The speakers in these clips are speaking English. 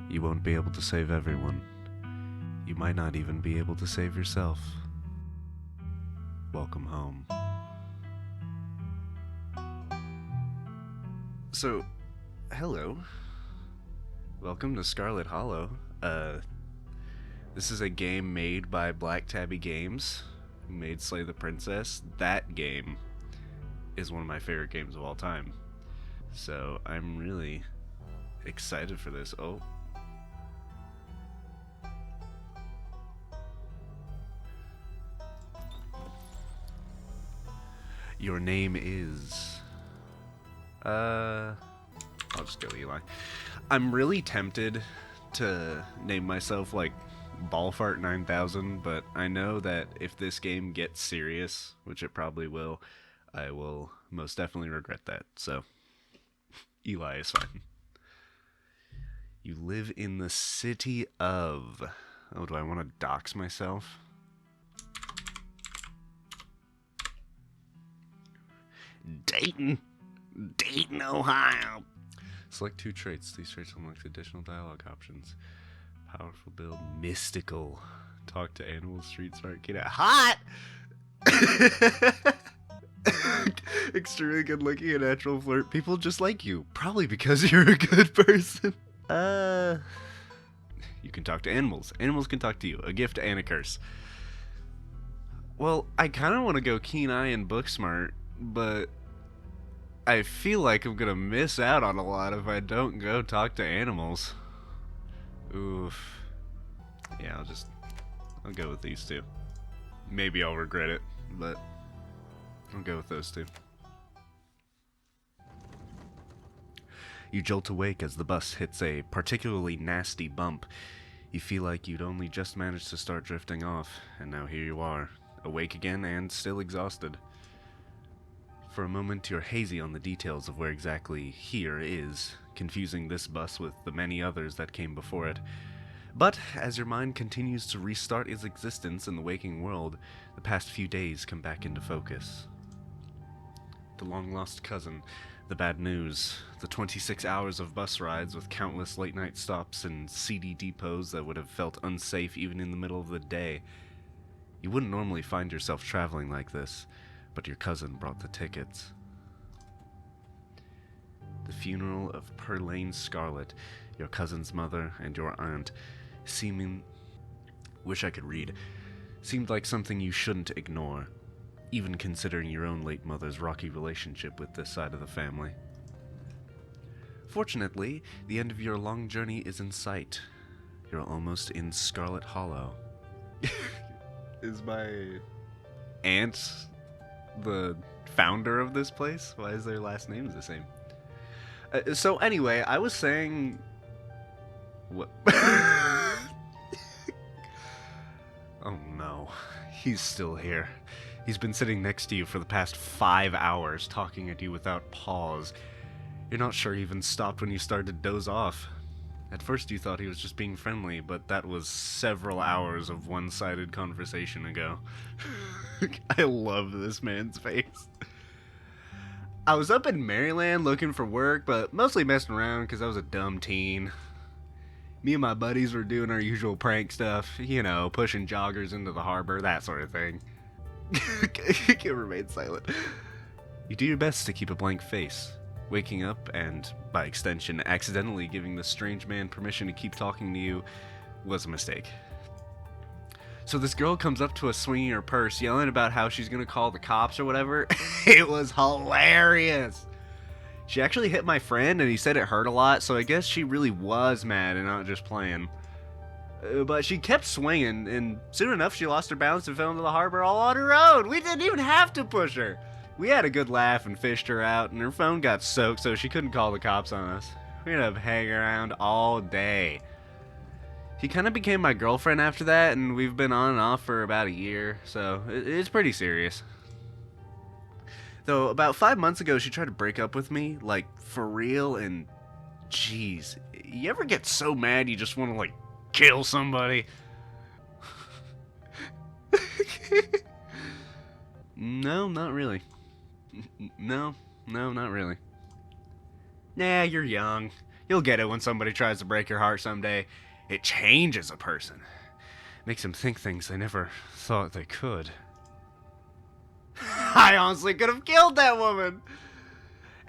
You won't be able to save everyone. You might not even be able to save yourself. Welcome home. So, hello. Welcome to Scarlet Hollow. This is a game made by Black Tabby Games, who made Slay the Princess. That game is one of my favorite games of all time. So, I'm really excited for this. Oh. Your name is... I'll just go Eli. I'm really tempted to name myself, like, Ballfart 9000, but I know that if this game gets serious, which it probably will, I will most definitely regret that, so Eli is fine. You live in the city of... Oh, do I want to dox myself? Dayton, Ohio. Select 2 traits. These traits unlock additional dialogue options. Powerful build, mystical. Talk to animals, street smart, get out. Hot! Extremely good looking, a natural flirt. People just like you. Probably because you're a good person. You can talk to animals. Animals can talk to you. A gift and a curse. Well, I kind of want to go keen eye and book smart, but I feel like I'm gonna miss out on a lot if I don't go talk to animals. Oof. Yeah, I'll go with these 2. Maybe I'll regret it, but I'll go with those 2. You jolt awake as the bus hits a particularly nasty bump. You feel like you'd only just managed to start drifting off, and now here you are, awake again and still exhausted. For a moment, you're hazy on the details of where exactly here is, confusing this bus with the many others that came before it. But as your mind continues to restart its existence in the waking world, the past few days come back into focus. The long-lost cousin, the bad news, the 26 hours of bus rides with countless late-night stops and seedy depots that would have felt unsafe even in the middle of the day. You wouldn't normally find yourself traveling like this, but your cousin brought the tickets. The funeral of Prélude Scarlet, your cousin's mother and your aunt, seemed like something you shouldn't ignore, even considering your own late mother's rocky relationship with this side of the family. Fortunately, the end of your long journey is in sight. You're almost in Scarlet Hollow. Is my aunt the founder of this place? Why is their last names the same? So anyway, I was saying... What? Oh no, he's still here. He's been sitting next to you for the past 5 hours, talking at you without pause. You're not sure he even stopped when you started to doze off. At first you thought he was just being friendly, but that was several hours of one-sided conversation ago. I love this man's face. I was up in Maryland looking for work, but mostly messing around because I was a dumb teen. Me and my buddies were doing our usual prank stuff, you know, pushing joggers into the harbor, that sort of thing. Can remain silent. You do your best to keep a blank face. Waking up and, by extension, accidentally giving this strange man permission to keep talking to you was a mistake. So this girl comes up to us swinging her purse, yelling about how she's gonna call the cops or whatever. It was hilarious! She actually hit my friend and he said it hurt a lot, so I guess she really was mad and not just playing. But she kept swinging, and soon enough she lost her balance and fell into the harbor all on her own. We didn't even have to push her. We had a good laugh and fished her out, and her phone got soaked so she couldn't call the cops on us. We ended up hanging around all day. She kind of became my girlfriend after that, and we've been on and off for about a year, so it's pretty serious. Though, about 5 months ago, she tried to break up with me, like, for real, and jeez, you ever get so mad you just want to, like, kill somebody? No, not really. No, not really. Nah, you're young. You'll get it when somebody tries to break your heart someday. It changes a person. Makes them think things they never thought they could. I honestly could have killed that woman!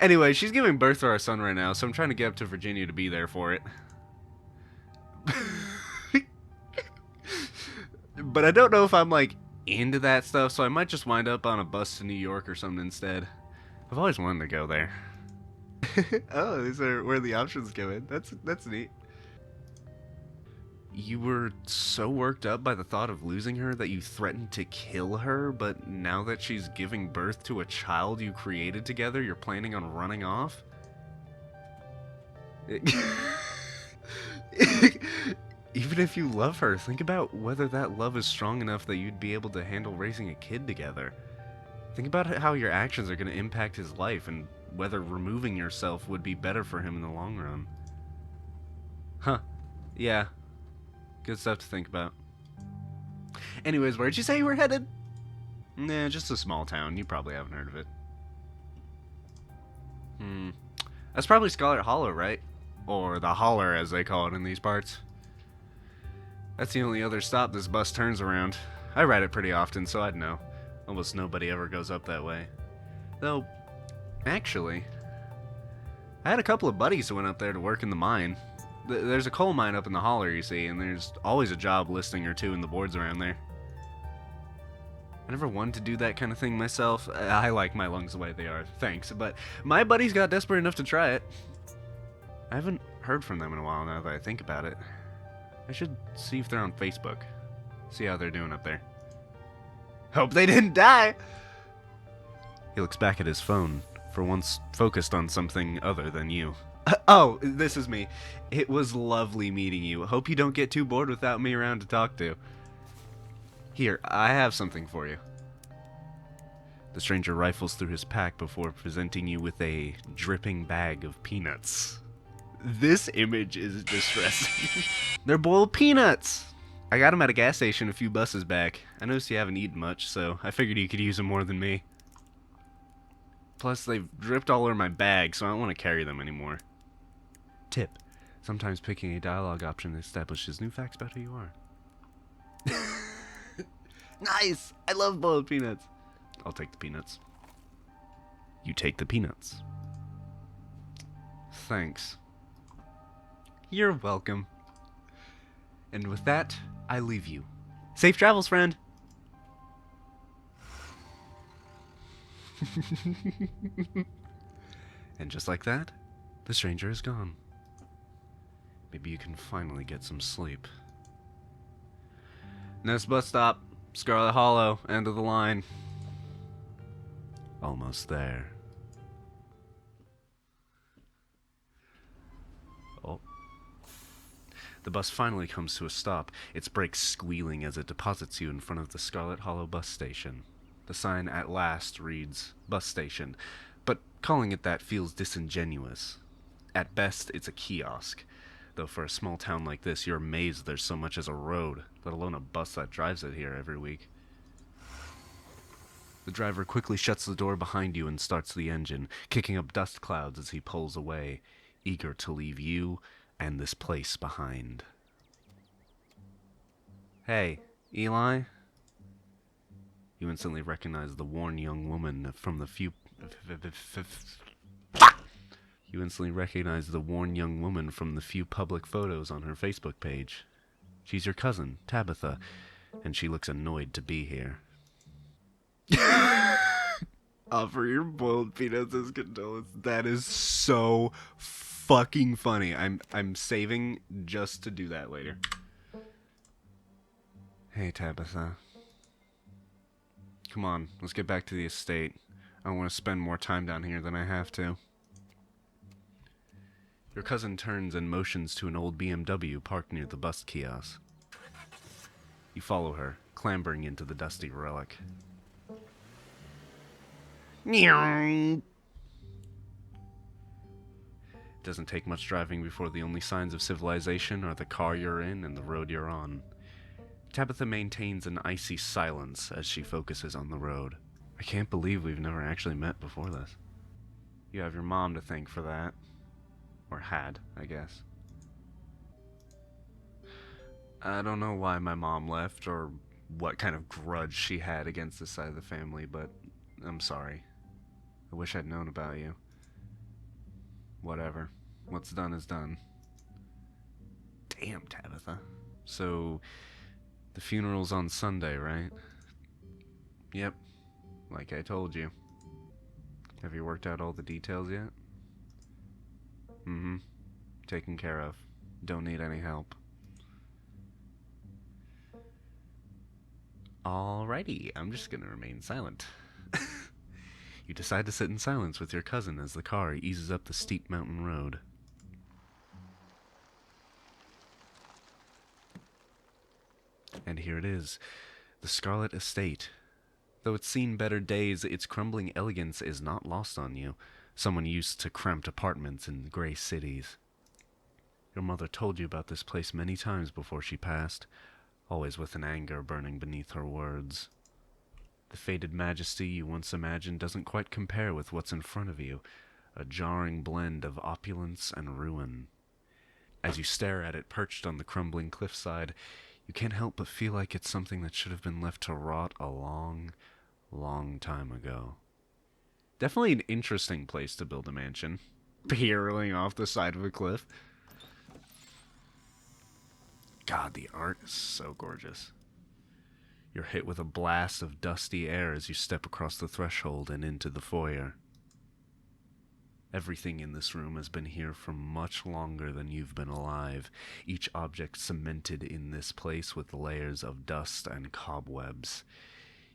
Anyway, she's giving birth to our son right now, so I'm trying to get up to Virginia to be there for it. But I don't know if I'm, like, into that stuff, so I might just wind up on a bus to New York or something instead. I've always wanted to go there. Oh, these are where the options go in. That's neat. You were so worked up by the thought of losing her that you threatened to kill her, but now that she's giving birth to a child you created together, you're planning on running off? Even if you love her, think about whether that love is strong enough that you'd be able to handle raising a kid together. Think about how your actions are going to impact his life and whether removing yourself would be better for him in the long run. Huh. Yeah. Good stuff to think about. Anyways, where'd you say you were headed? Nah, just a small town. You probably haven't heard of it. That's probably Scarlet Hollow, right? Or the Holler, as they call it in these parts. That's the only other stop this bus turns around. I ride it pretty often, so I'd know. Almost nobody ever goes up that way. Though, actually, I had a couple of buddies who went up there to work in the mine. There's a coal mine up in the holler, you see, and there's always a job listing or two in the boards around there. I never wanted to do that kind of thing myself. I like my lungs the way they are, thanks, but my buddies got desperate enough to try it. I haven't heard from them in a while now that I think about it. I should see if they're on Facebook. See how they're doing up there. Hope they didn't die! He looks back at his phone, for once focused on something other than you. Oh, this is me. It was lovely meeting you. Hope you don't get too bored without me around to talk to. Here, I have something for you. The stranger rifles through his pack before presenting you with a dripping bag of peanuts. This image is distressing. They're boiled peanuts! I got them at a gas station a few buses back. I noticed you haven't eaten much, so I figured you could use them more than me. Plus, they've dripped all over my bag, so I don't want to carry them anymore. Tip. Sometimes picking a dialogue option establishes new facts about who you are. Nice! I love boiled peanuts. I'll take the peanuts. You take the peanuts. Thanks. You're welcome. And with that, I leave you. Safe travels, friend! And just like that, the stranger is gone. Maybe you can finally get some sleep. Next bus stop, Scarlet Hollow, end of the line. Almost there. Oh. The bus finally comes to a stop, its brakes squealing as it deposits you in front of the Scarlet Hollow bus station. The sign at last reads, Bus Station, but calling it that feels disingenuous. At best, it's a kiosk, though for a small town like this, you're amazed there's so much as a road, let alone a bus that drives it here every week. The driver quickly shuts the door behind you and starts the engine, kicking up dust clouds as he pulls away, eager to leave you and this place behind. Hey, Eli? You instantly recognize the worn young woman from the few... You instantly recognize the worn young woman from the few public photos on her Facebook page. She's your cousin, Tabitha, and she looks annoyed to be here. Offer your boiled peanuts as condolence. That is so fucking funny. I'm saving just to do that later. Hey, Tabitha. Come on, let's get back to the estate. I don't want to spend more time down here than I have to. Your cousin turns and motions to an old BMW parked near the bus kiosk. You follow her, clambering into the dusty relic. It doesn't take much driving before the only signs of civilization are the car you're in and the road you're on. Tabitha maintains an icy silence as she focuses on the road. I can't believe we've never actually met before this. You have your mom to thank for that. Or had, I guess. I don't know why my mom left or what kind of grudge she had against this side of the family, but I'm sorry. I wish I'd known about you. Whatever. What's done is done. Damn, Tabitha. So, the funeral's on Sunday, right? Yep, like I told you. Have you worked out all the details yet? Mm-hmm. Taken care of. Don't need any help. Alrighty, I'm just gonna remain silent. You decide to sit in silence with your cousin as the car eases up the steep mountain road. And here it is, the Scarlet Estate. Though it's seen better days, its crumbling elegance is not lost on you, someone used to cramped apartments in gray cities. Your mother told you about this place many times before she passed, always with an anger burning beneath her words. The faded majesty you once imagined doesn't quite compare with what's in front of you, a jarring blend of opulence and ruin. As you stare at it perched on the crumbling cliffside, you can't help but feel like it's something that should have been left to rot a long, long time ago. Definitely an interesting place to build a mansion. Barreling off the side of a cliff. God, the art is so gorgeous. You're hit with a blast of dusty air as you step across the threshold and into the foyer. Everything in this room has been here for much longer than you've been alive, each object cemented in this place with layers of dust and cobwebs.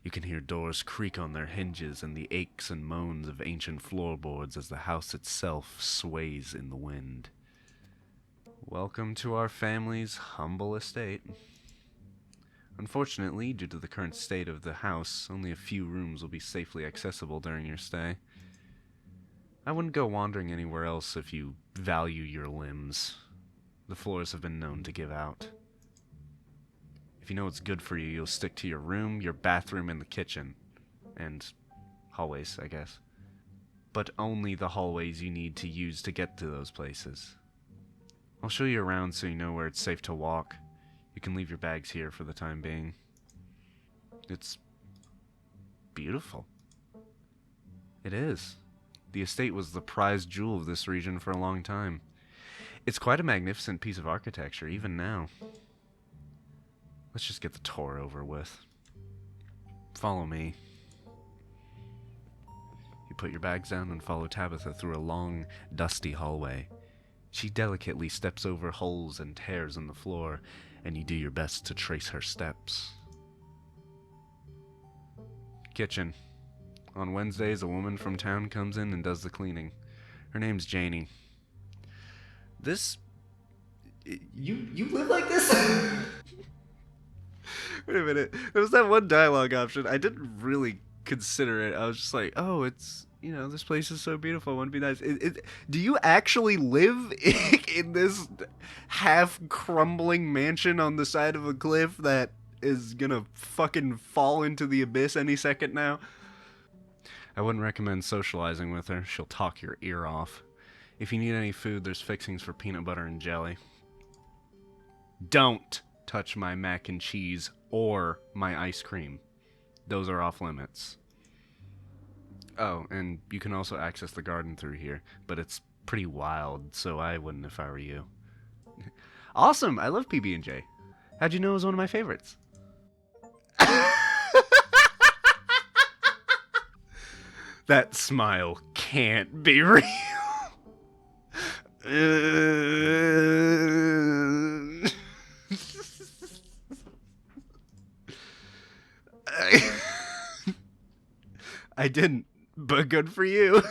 You can hear doors creak on their hinges and the aches and moans of ancient floorboards as the house itself sways in the wind. Welcome to our family's humble estate. Unfortunately, due to the current state of the house, only a few rooms will be safely accessible during your stay. I wouldn't go wandering anywhere else if you value your limbs. The floors have been known to give out. If you know what's good for you, you'll stick to your room, your bathroom, and the kitchen. And hallways, I guess. But only the hallways you need to use to get to those places. I'll show you around so you know where it's safe to walk. You can leave your bags here for the time being. It's beautiful. It is. The estate was the prized jewel of this region for a long time. It's quite a magnificent piece of architecture, even now. Let's just get the tour over with. Follow me. You put your bags down and follow Tabitha through a long, dusty hallway. She delicately steps over holes and tears in the floor, and you do your best to trace her steps. Kitchen. On Wednesdays, a woman from town comes in and does the cleaning. Her name's Janie. This... You live like this? Wait a minute. There was that one dialogue option. I didn't really consider it. I was just like, oh, it's... this place is so beautiful. I want to be nice. Do you actually live in this half-crumbling mansion on the side of a cliff that is gonna fucking fall into the abyss any second now? I wouldn't recommend socializing with her. She'll talk your ear off. If you need any food, there's fixings for peanut butter and jelly. Don't touch my mac and cheese or my ice cream. Those are off limits. Oh, and you can also access the garden through here, but it's pretty wild, so I wouldn't if I were you. Awesome! I love PB&J. How'd you know it was one of my favorites? That smile can't be real. I didn't, but good for you.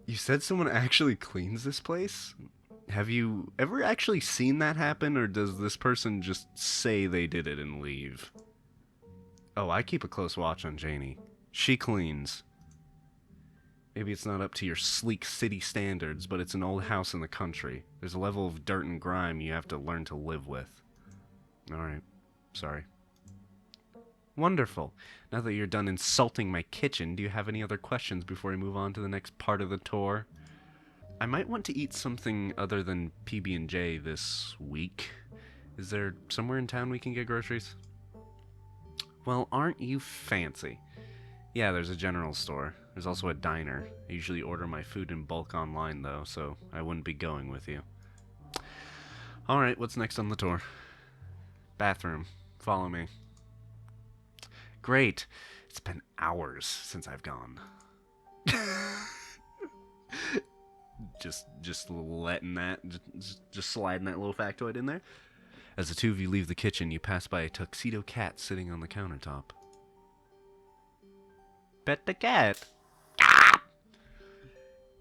You said someone actually cleans this place? Have you ever actually seen that happen, or does this person just say they did it and leave? Oh, I keep a close watch on Janie. She cleans. Maybe it's not up to your sleek city standards, but it's an old house in the country. There's a level of dirt and grime you have to learn to live with. Alright, sorry. Wonderful. Now that you're done insulting my kitchen, do you have any other questions before we move on to the next part of the tour? I might want to eat something other than PB&J this week. Is there somewhere in town we can get groceries? Well, aren't you fancy? Yeah, there's a general store. There's also a diner. I usually order my food in bulk online, though, so I wouldn't be going with you. Alright, what's next on the tour? Bathroom. Follow me. Great. It's been hours since I've gone. just letting that, just sliding that little factoid in there. As the two of you leave the kitchen, you pass by a tuxedo cat sitting on the countertop. Pet the cat.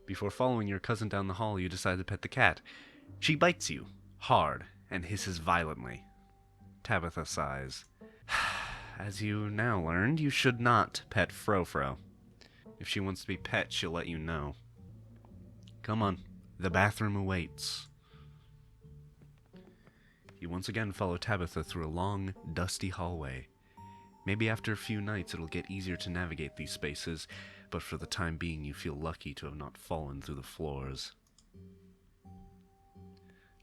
Before following your cousin down the hall, you decide to pet the cat. She bites you, hard, and hisses violently. Tabitha sighs. As you now learned, you should not pet Frofro. If she wants to be pet, she'll let you know. Come on, the bathroom awaits. You once again follow Tabitha through a long, dusty hallway. Maybe after a few nights it'll get easier to navigate these spaces, but for the time being you feel lucky to have not fallen through the floors.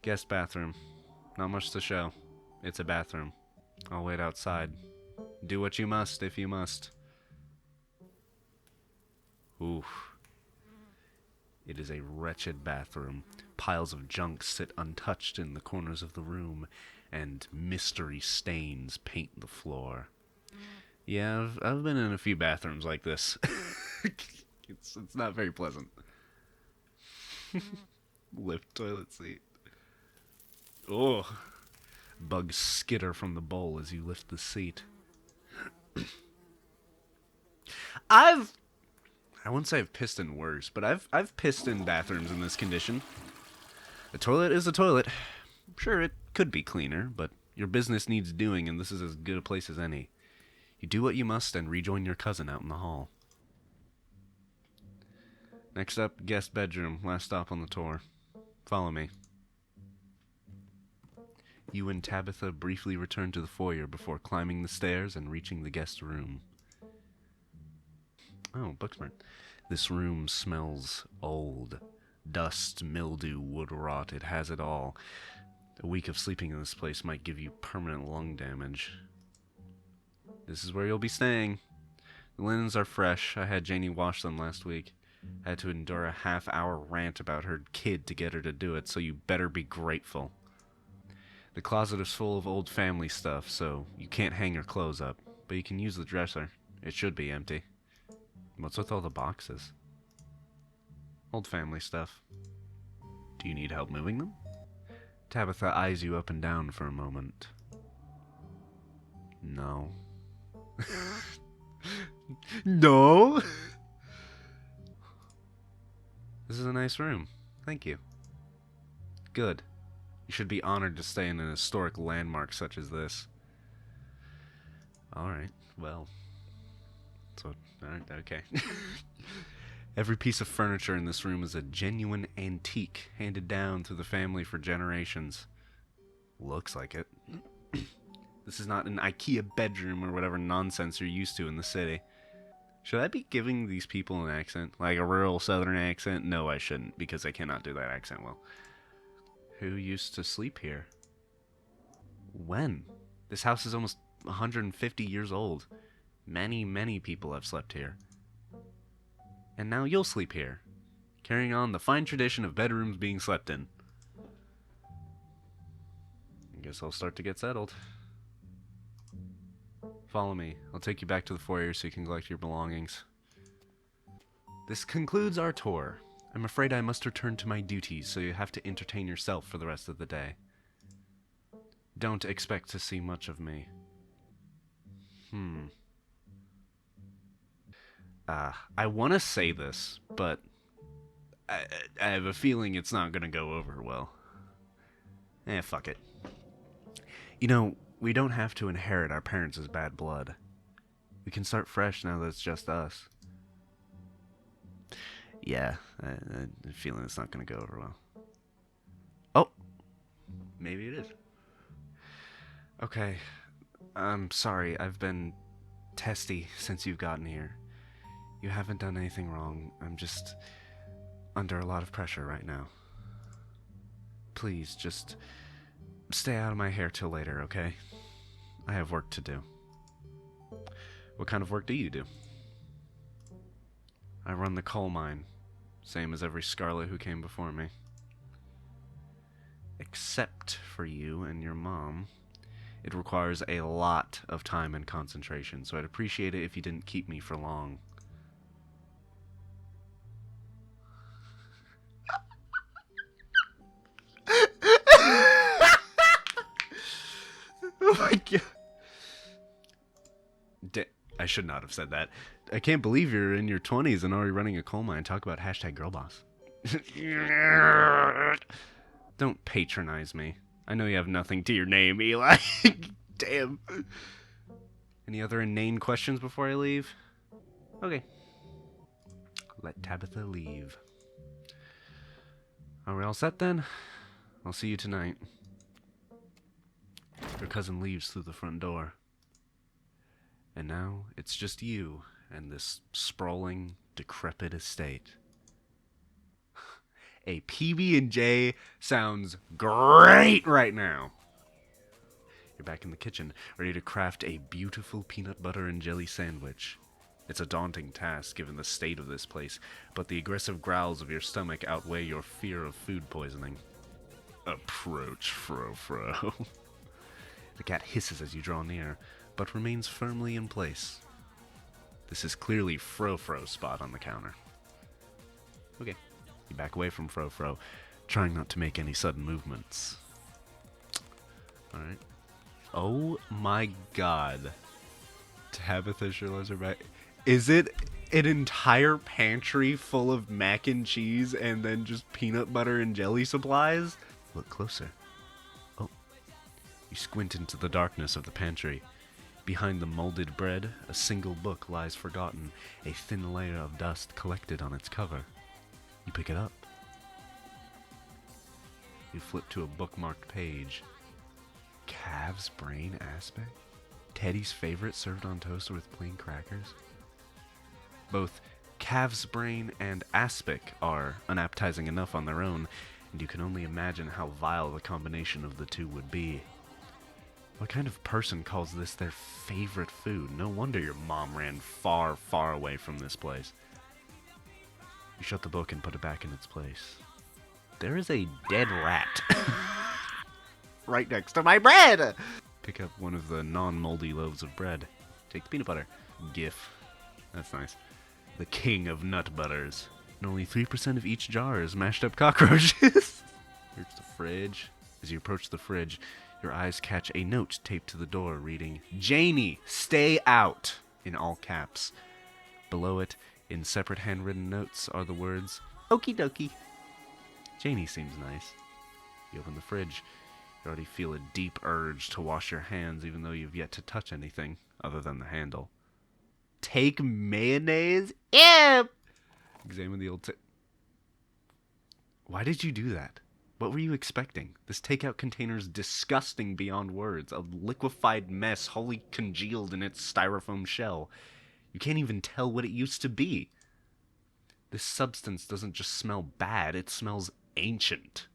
Guest bathroom. Not much to show. It's a bathroom. I'll wait outside. Do what you must if you must. Oof. It is a wretched bathroom. Piles of junk sit untouched in the corners of the room, and mystery stains paint the floor. Yeah, I've been in a few bathrooms like this. It's not very pleasant. Lift toilet seat. Oh. Bugs skitter from the bowl as you lift the seat. I wouldn't say I've pissed in worse, but I've pissed in bathrooms in this condition. A toilet is a toilet. Sure, it could be cleaner, but your business needs doing, and this is as good a place as any. You do what you must and rejoin your cousin out in the hall. Next up, guest bedroom, last stop on the tour. Follow me. You and Tabitha briefly return to the foyer before climbing the stairs and reaching the guest room. Oh, Booksmart. This room smells old. Dust, mildew, wood rot, it has it all. A week of sleeping in this place might give you permanent lung damage. This is where you'll be staying. The linens are fresh. I had Janie wash them last week. I had to endure a half-hour rant about her kid to get her to do it, so you better be grateful. The closet is full of old family stuff, so you can't hang your clothes up, but you can use the dresser. It should be empty. What's with all the boxes? Old family stuff. Do you need help moving them? Tabitha eyes you up and down for a moment. No. No? This is a nice room. Thank you. Good. You should be honored to stay in an historic landmark such as this. Alright, well. So, alright, okay. Every piece of furniture in this room is a genuine antique, handed down through the family for generations. Looks like it. This is not an IKEA bedroom or whatever nonsense you're used to in the city. Should I be giving these people an accent? Like a rural southern accent? No, I shouldn't, because I cannot do that accent well. Who used to sleep here? When? This house is almost 150 years old. Many, many people have slept here. And now you'll sleep here, carrying on the fine tradition of bedrooms being slept in. I guess I'll start to get settled. Follow me. I'll take you back to the foyer so you can collect your belongings. This concludes our tour. I'm afraid I must return to my duties, so you have to entertain yourself for the rest of the day. Don't expect to see much of me. I want to say this, but I have a feeling it's not going to go over well. Fuck it. You know, we don't have to inherit our parents' bad blood. We can start fresh now that it's just us. Yeah, I'm feeling it's not going to go over well. Oh, maybe it is. Okay, I'm sorry, I've been testy since you've gotten here. You haven't done anything wrong, I'm just under a lot of pressure right now. Please, just stay out of my hair till later, okay? I have work to do. What kind of work do you do? I run the coal mine, same as every Scarlet who came before me. Except for you and your mom. It requires a lot of time and concentration, so I'd appreciate it if you didn't keep me for long. Oh my god. I should not have said that. I can't believe you're in your 20s and already running a coal mine. Talk about hashtag girlboss. Don't patronize me. I know you have nothing to your name, Eli. Damn. Any other inane questions before I leave? Okay. Let Tabitha leave. Are we all set then? I'll see you tonight. Your cousin leaves through the front door. And now it's just you and this sprawling, decrepit estate. A PB&J sounds great right now. You're back in the kitchen, ready to craft a beautiful peanut butter and jelly sandwich. It's a daunting task given the state of this place, but the aggressive growls of your stomach outweigh your fear of food poisoning. Approach, Fro-Fro. The cat hisses as you draw near, but remains firmly in place. This is clearly Fro-Fro's spot on the counter. Okay. You back away from Fro-Fro, trying not to make any sudden movements. Alright. Oh my god. Tabitha Sherlock's are back. Is it an entire pantry full of mac and cheese and then just peanut butter and jelly supplies? Look closer. Oh. You squint into the darkness of the pantry. Behind the molded bread, a single book lies forgotten, a thin layer of dust collected on its cover. You pick it up. You flip to a bookmarked page. Calf's brain aspic? Teddy's favorite served on toast with plain crackers? Both calf's brain and aspic are unappetizing enough on their own, and you can only imagine how vile the combination of the two would be. What kind of person calls this their favorite food? No wonder your mom ran far, far away from this place. You shut the book and put it back in its place. There is a dead rat right next to my bread! Pick up one of the non-moldy loaves of bread. Take the peanut butter. GIF. That's nice. The king of nut butters. And only 3% of each jar is mashed up cockroaches. Here's the fridge. As you approach the fridge, your eyes catch a note taped to the door reading, "Janie, stay out!" in all caps. Below it, in separate handwritten notes, are the words, "Okie dokie." Janie seems nice. You open the fridge. You already feel a deep urge to wash your hands even though you've yet to touch anything other than the handle. Take mayonnaise? Ew! Examine the old Why did you do that? What were you expecting? This takeout container's disgusting beyond words. A liquefied mess wholly congealed in its styrofoam shell. You can't even tell what it used to be. This substance doesn't just smell bad, it smells ancient.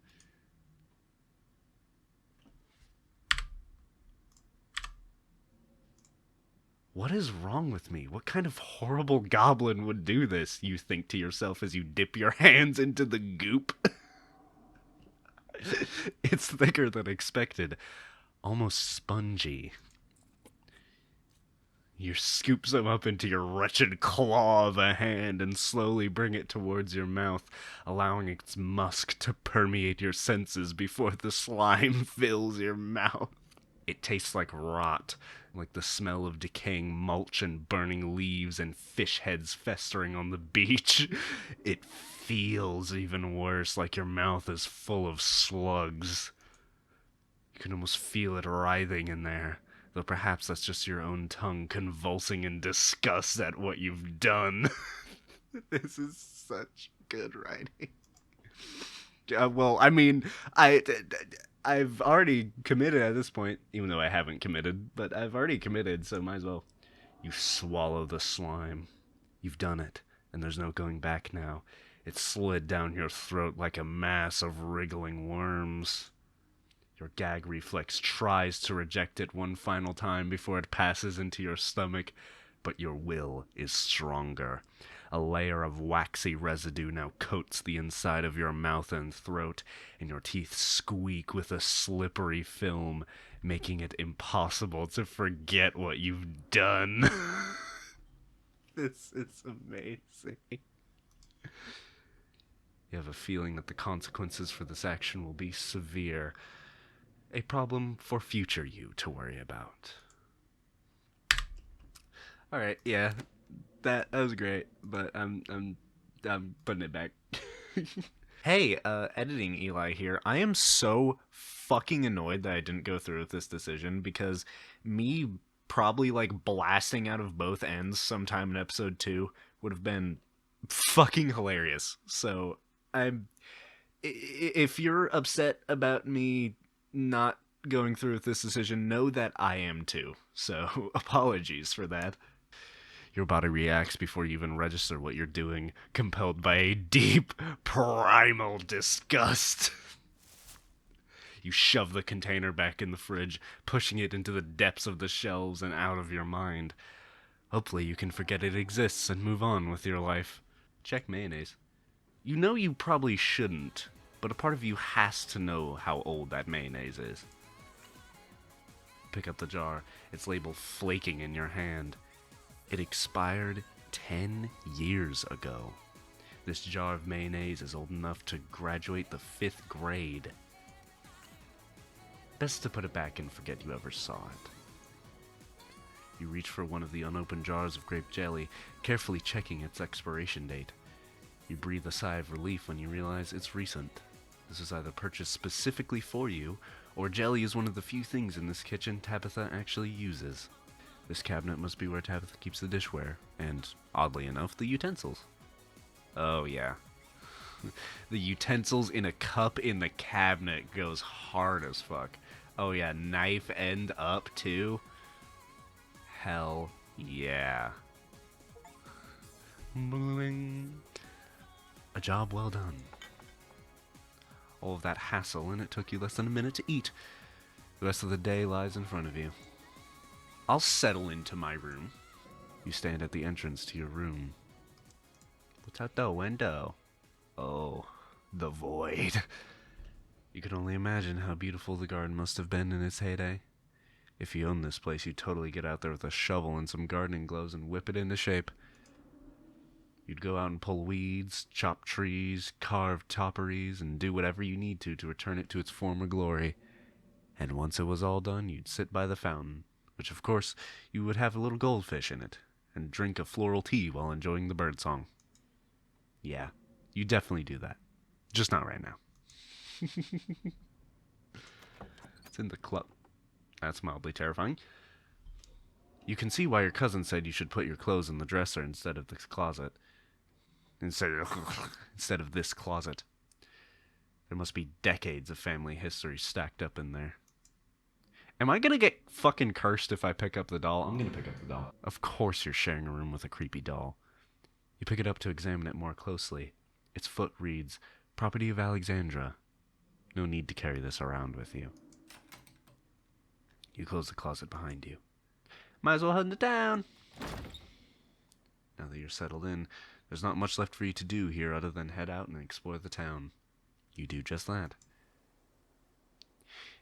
What is wrong with me? What kind of horrible goblin would do this, you think to yourself as you dip your hands into the goop? It's thicker than expected. Almost spongy. You scoop some up into your wretched claw of a hand and slowly bring it towards your mouth, allowing its musk to permeate your senses before the slime fills your mouth. It tastes like rot, like the smell of decaying mulch and burning leaves and fish heads festering on the beach. It feels even worse, like your mouth is full of slugs. You can almost feel it writhing in there, though perhaps that's just your own tongue convulsing in disgust at what you've done. This is such good writing. Well, I mean, I've already committed at this point, even though I haven't committed, but I've already committed, so might as well. You swallow the slime. You've done it, and there's no going back now. It slid down your throat like a mass of wriggling worms. Your gag reflex tries to reject it one final time before it passes into your stomach, but your will is stronger. A layer of waxy residue now coats the inside of your mouth and throat, and your teeth squeak with a slippery film, making it impossible to forget what you've done. This is amazing. You have a feeling that the consequences for this action will be severe. A problem for future you to worry about. Alright, yeah. That was great, but I'm putting it back. Hey, editing Eli here. I am so fucking annoyed that I didn't go through with this decision, because me probably like blasting out of both ends sometime in episode 2 would have been fucking hilarious. So if you're upset about me not going through with this decision, know that I am too. So apologies for that. Your body reacts before you even register what you're doing, compelled by a deep, primal disgust. You shove the container back in the fridge, pushing it into the depths of the shelves and out of your mind. Hopefully you can forget it exists and move on with your life. Check mayonnaise. You know you probably shouldn't, but a part of you has to know how old that mayonnaise is. Pick up the jar, its label flaking in your hand. It expired 10 years ago. This jar of mayonnaise is old enough to graduate the 5th grade. Best to put it back and forget you ever saw it. You reach for one of the unopened jars of grape jelly, carefully checking its expiration date. You breathe a sigh of relief when you realize it's recent. This is either purchased specifically for you, or jelly is one of the few things in this kitchen Tabitha actually uses. This cabinet must be where Tabitha keeps the dishware, and, oddly enough, the utensils. Oh yeah. The utensils in a cup in the cabinet goes hard as fuck. Oh yeah, knife end up too? Hell yeah. Bling. A job well done. All of that hassle, and it took you less than a minute to eat. The rest of the day lies in front of you. I'll settle into my room. You stand at the entrance to your room. What's out the window? Oh, the void. You can only imagine how beautiful the garden must have been in its heyday. If you owned this place, you'd totally get out there with a shovel and some gardening gloves and whip it into shape. You'd go out and pull weeds, chop trees, carve topiaries, and do whatever you need to return it to its former glory. And once it was all done, you'd sit by the fountain, which of course you would have a little goldfish in it, and drink a floral tea while enjoying the birdsong. Yeah, you definitely do that. Just not right now. It's in the club. That's mildly terrifying. You can see why your cousin said you should put your clothes in the dresser instead of this closet. Instead of this closet. There must be decades of family history stacked up in there. Am I gonna get fucking cursed if I pick up the doll? I'm gonna pick up the doll. Of course you're sharing a room with a creepy doll. You pick it up to examine it more closely. Its foot reads, "Property of Alexandra." No need to carry this around with you. You close the closet behind you. Might as well head into town. Now that you're settled in, there's not much left for you to do here other than head out and explore the town. You do just that.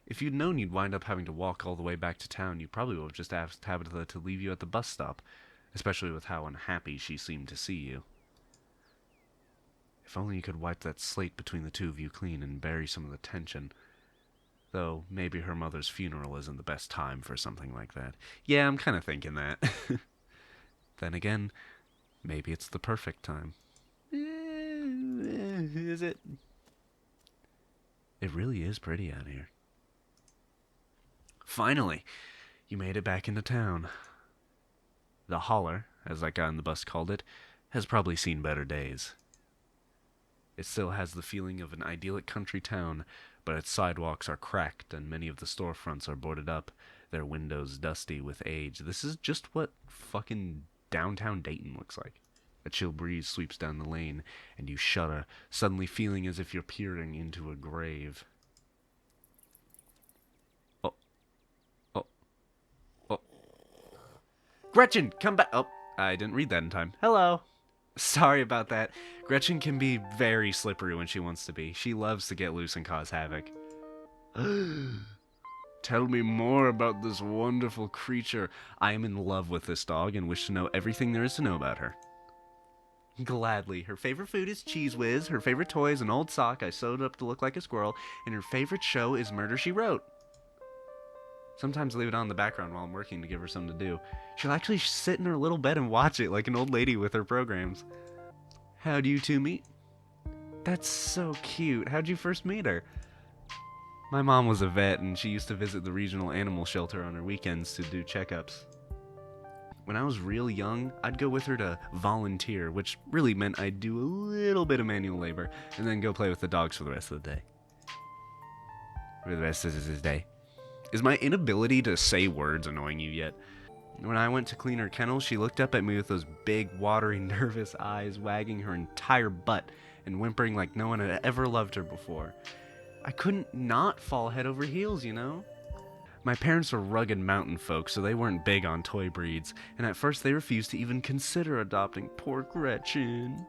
If you'd known you'd wind up having to walk all the way back to town, you probably would have just asked Tabitha to leave you at the bus stop, especially with how unhappy she seemed to see you. If only you could wipe that slate between the two of you clean and bury some of the tension. Though, maybe her mother's funeral isn't the best time for something like that. Yeah, I'm kind of thinking that. Then again, maybe it's the perfect time. Is it? It really is pretty out here. Finally, you made it back into town. The holler, as that guy on the bus called it, has probably seen better days. It still has the feeling of an idyllic country town, but its sidewalks are cracked and many of the storefronts are boarded up, their windows dusty with age. This is just what fucking downtown Dayton looks like. A chill breeze sweeps down the lane, and you shudder, suddenly feeling as if you're peering into a grave. Oh. Oh. Oh. Gretchen, come back! Oh, I didn't read that in time. Hello! Sorry about that. Gretchen can be very slippery when she wants to be. She loves to get loose and cause havoc. Tell me more about this wonderful creature. I am in love with this dog and wish to know everything there is to know about her. Gladly. Her favorite food is Cheese Whiz, her favorite toy is an old sock I sewed up to look like a squirrel, and her favorite show is Murder, She Wrote. Sometimes I leave it on in the background while I'm working to give her something to do. She'll actually sit in her little bed and watch it like an old lady with her programs. How'd you two meet? That's so cute. How'd you first meet her? My mom was a vet, and she used to visit the regional animal shelter on her weekends to do checkups. When I was real young, I'd go with her to volunteer, which really meant I'd do a little bit of manual labor, and then go play with the dogs for the rest of the day. For the rest of the day. Is my inability to say words annoying you yet? When I went to clean her kennel, she looked up at me with those big, watery, nervous eyes, wagging her entire butt and whimpering like no one had ever loved her before. I couldn't not fall head over heels, you know? My parents were rugged mountain folk, so they weren't big on toy breeds, and at first they refused to even consider adopting poor Gretchen.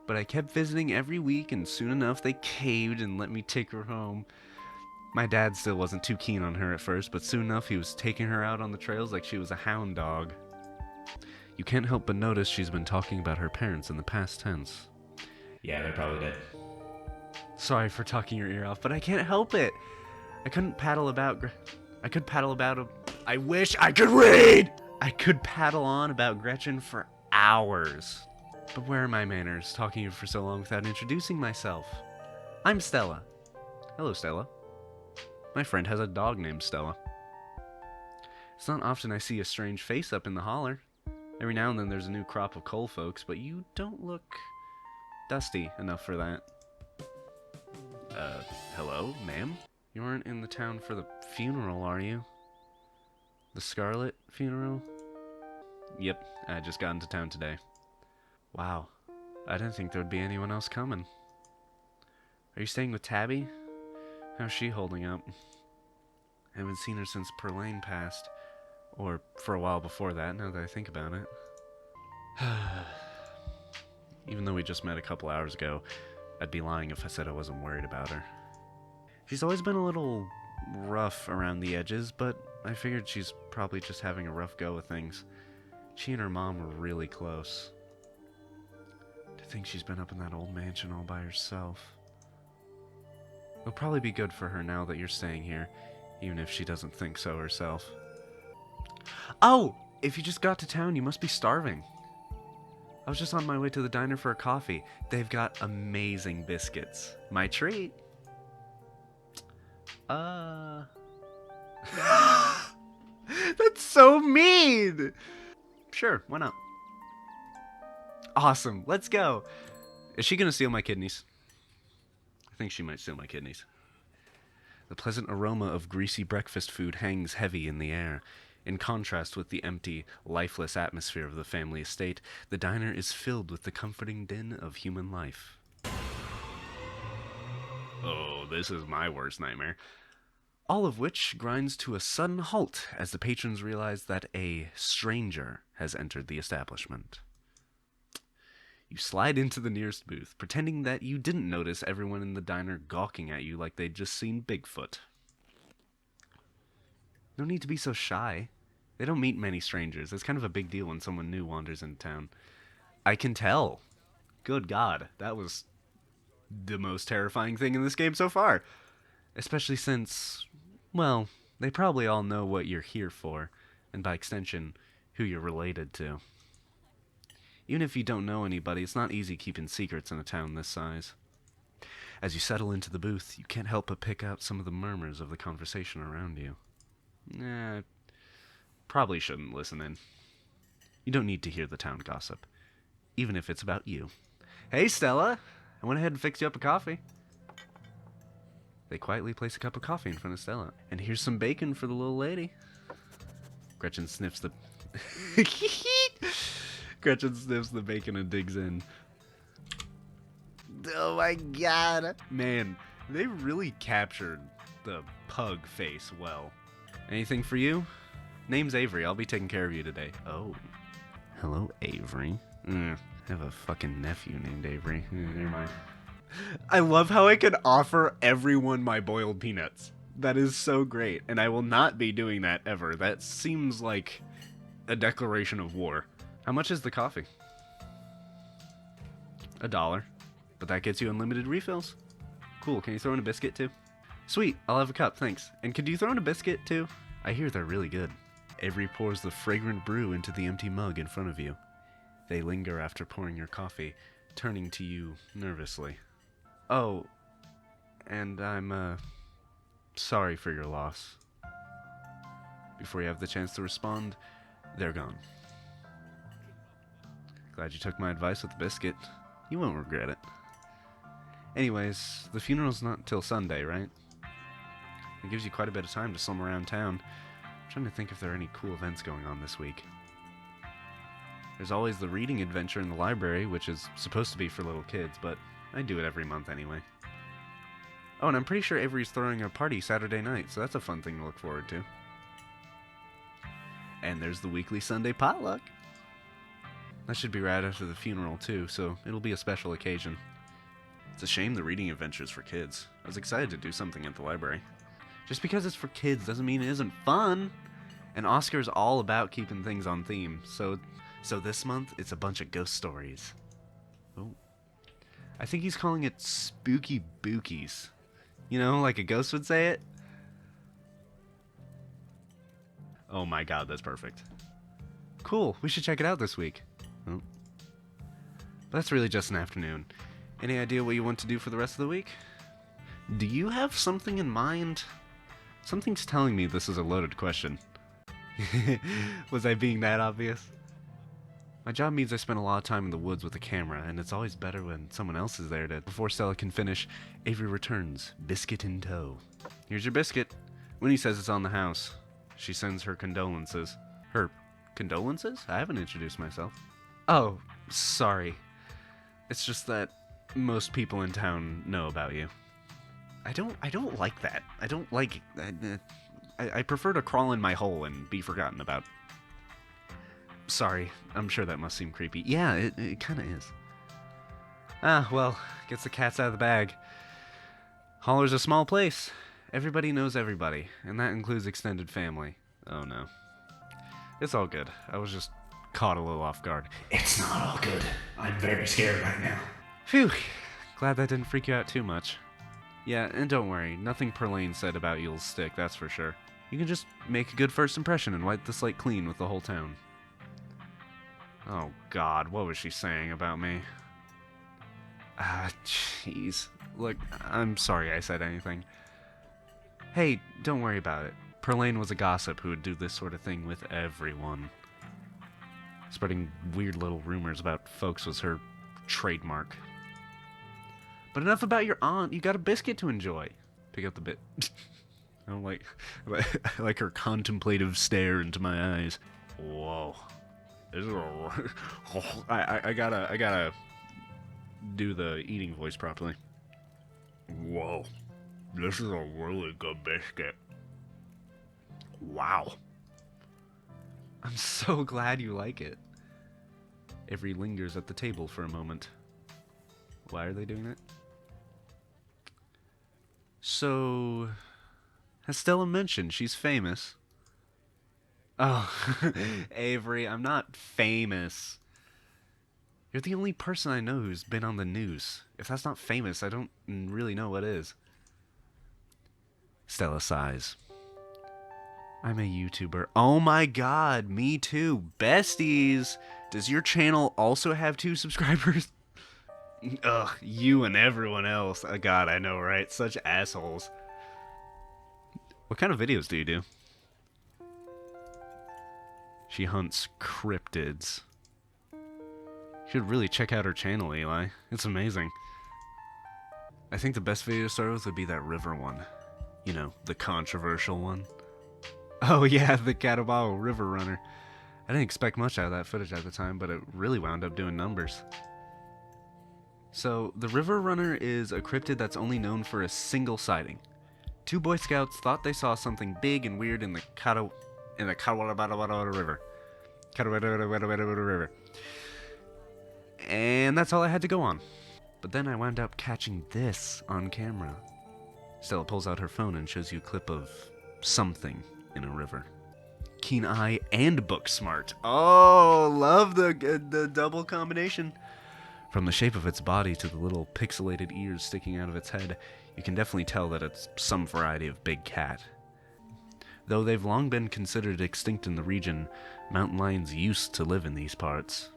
But I kept visiting every week, and soon enough they caved and let me take her home. My dad still wasn't too keen on her at first, but soon enough he was taking her out on the trails like she was a hound dog. You can't help but notice she's been talking about her parents in the past tense. Yeah, they're probably dead. Sorry for talking your ear off, but I can't help it. I could paddle about. I wish I could read! I could paddle on about Gretchen for hours. But where are my manners, talking to you for so long without introducing myself? I'm Stella. Hello, Stella. My friend has a dog named Stella. It's not often I see a strange face up in the holler. Every now and then there's a new crop of coal folks, but you don't look dusty enough for that. Hello, ma'am? You aren't in the town for the funeral, are you? The Scarlet funeral? Yep, I just got into town today. Wow, I didn't think there would be anyone else coming. Are you staying with Tabby? How's she holding up? I haven't seen her since Prélude passed. Or for a while before that, now that I think about it. Even though we just met a couple hours ago, I'd be lying if I said I wasn't worried about her. She's always been a little rough around the edges, but I figured she's probably just having a rough go of things. She and her mom were really close. To think she's been up in that old mansion all by herself. It'll probably be good for her now that you're staying here, even if she doesn't think so herself. Oh! If you just got to town, you must be starving. I was just on my way to the diner for a coffee. They've got amazing biscuits. My treat. That's so mean! Sure, why not? Awesome, let's go. Is she gonna steal my kidneys? I think she might steal my kidneys. The pleasant aroma of greasy breakfast food hangs heavy in the air. In contrast with the empty, lifeless atmosphere of the family estate, the diner is filled with the comforting din of human life. Oh, this is my worst nightmare. All of which grinds to a sudden halt as the patrons realize that a stranger has entered the establishment. You slide into the nearest booth, pretending that you didn't notice everyone in the diner gawking at you like they'd just seen Bigfoot. No need to be so shy. They don't meet many strangers. It's kind of a big deal when someone new wanders into town. I can tell. Good God, that was the most terrifying thing in this game so far. Especially since, well, they probably all know what you're here for, and by extension, who you're related to. Even if you don't know anybody, it's not easy keeping secrets in a town this size. As you settle into the booth, you can't help but pick out some of the murmurs of the conversation around you. Probably shouldn't listen in. You don't need to hear the town gossip, even if it's about you. Hey, Stella! I went ahead and fixed you up a coffee. They quietly place a cup of coffee in front of Stella. And here's some bacon for the little lady. Gretchen sniffs the... Gretchen sniffs the bacon and digs in. Oh my god. Man, they really captured the pug face well. Anything for you? Name's Avery. I'll be taking care of you today. Oh. Hello, Avery. I have a fucking nephew named Avery. Never mind. I love how I can offer everyone my boiled peanuts. That is so great. And I will not be doing that ever. That seems like a declaration of war. How much is the coffee? $1. But that gets you unlimited refills. Cool. Can you throw in a biscuit too? Sweet. I'll have a cup. Thanks. And could you throw in a biscuit too? I hear they're really good. Avery pours the fragrant brew into the empty mug in front of you. They linger after pouring your coffee, turning to you nervously. Oh, and I'm, sorry for your loss. Before you have the chance to respond, they're gone. Glad you took my advice with the biscuit. You won't regret it. Anyways, the funeral's not till Sunday, right? It gives you quite a bit of time to slum around town. I'm trying to think if there are any cool events going on this week. There's always the reading adventure in the library, which is supposed to be for little kids, but I do it every month anyway. Oh, and I'm pretty sure Avery's throwing a party Saturday night, so that's a fun thing to look forward to. And there's the weekly Sunday potluck. That should be right after the funeral, too, so it'll be a special occasion. It's a shame the reading adventure's for kids. I was excited to do something at the library. Just because it's for kids doesn't mean it isn't fun. And Oscar's all about keeping things on theme, so this month it's a bunch of ghost stories. Oh. I think he's calling it spooky bookies. You know, like a ghost would say it? Oh my god, that's perfect. Cool, we should check it out this week. Oh. But that's really just an afternoon. Any idea what you want to do for the rest of the week? Do you have something in mind? Something's telling me this is a loaded question. Was I being that obvious? My job means I spend a lot of time in the woods with a camera, and it's always better when someone else is there to... Before Stella can finish, Avery returns, biscuit in tow. Here's your biscuit. Winnie says it's on the house. She sends her condolences. Her condolences? I haven't introduced myself. Oh, sorry. It's just that most people in town know about you. I don't like that. I don't like... I prefer to crawl in my hole and be forgotten about. Sorry, I'm sure that must seem creepy. Yeah, it kind of is. Ah, well, gets the cats out of the bag. Holler's a small place. Everybody knows everybody, and that includes extended family. Oh no. It's all good. I was just caught a little off guard. It's not all good. I'm very scared right now. Phew. Glad that didn't freak you out too much. Yeah, and don't worry, nothing Perlane said about you'll stick, that's for sure. You can just make a good first impression and wipe the slate clean with the whole town. Oh god, what was she saying about me? Jeez. Look, I'm sorry I said anything. Hey, don't worry about it. Perlane was a gossip who would do this sort of thing with everyone. Spreading weird little rumors about folks was her trademark. But enough about your aunt. You got a biscuit to enjoy. Pick up the bit. I don't I like her contemplative stare into my eyes. Whoa. This is I gotta do the eating voice properly. Whoa. This is a really good biscuit. Wow. I'm so glad you like it. Avery lingers at the table for a moment. Why are they doing that? So, as Stella mentioned, she's famous. Oh, Avery, I'm not famous. You're the only person I know who's been on the news. If that's not famous, I don't really know what is. Stella sighs. I'm a YouTuber. Oh my god, me too. Besties! Does your channel also have 2 subscribers? Ugh, you and everyone else. Oh god, I know, right? Such assholes. What kind of videos do you do? She hunts cryptids. You should really check out her channel, Eli. It's amazing. I think the best video to start with would be that river one. You know, the controversial one. Oh yeah, the Catabao River Runner. I didn't expect much out of that footage at the time, but it really wound up doing numbers. So, the River Runner is a cryptid that's only known for a single sighting. 2 Boy Scouts thought they saw something big and weird in the Catawba River. River. And that's all I had to go on. But then I wound up catching this on camera. Stella pulls out her phone and shows you a clip of something in a river. Keen eye and book smart. Oh, love the double combination. From the shape of its body to the little pixelated ears sticking out of its head, you can definitely tell that it's some variety of big cat. Though they've long been considered extinct in the region, mountain lions used to live in these parts.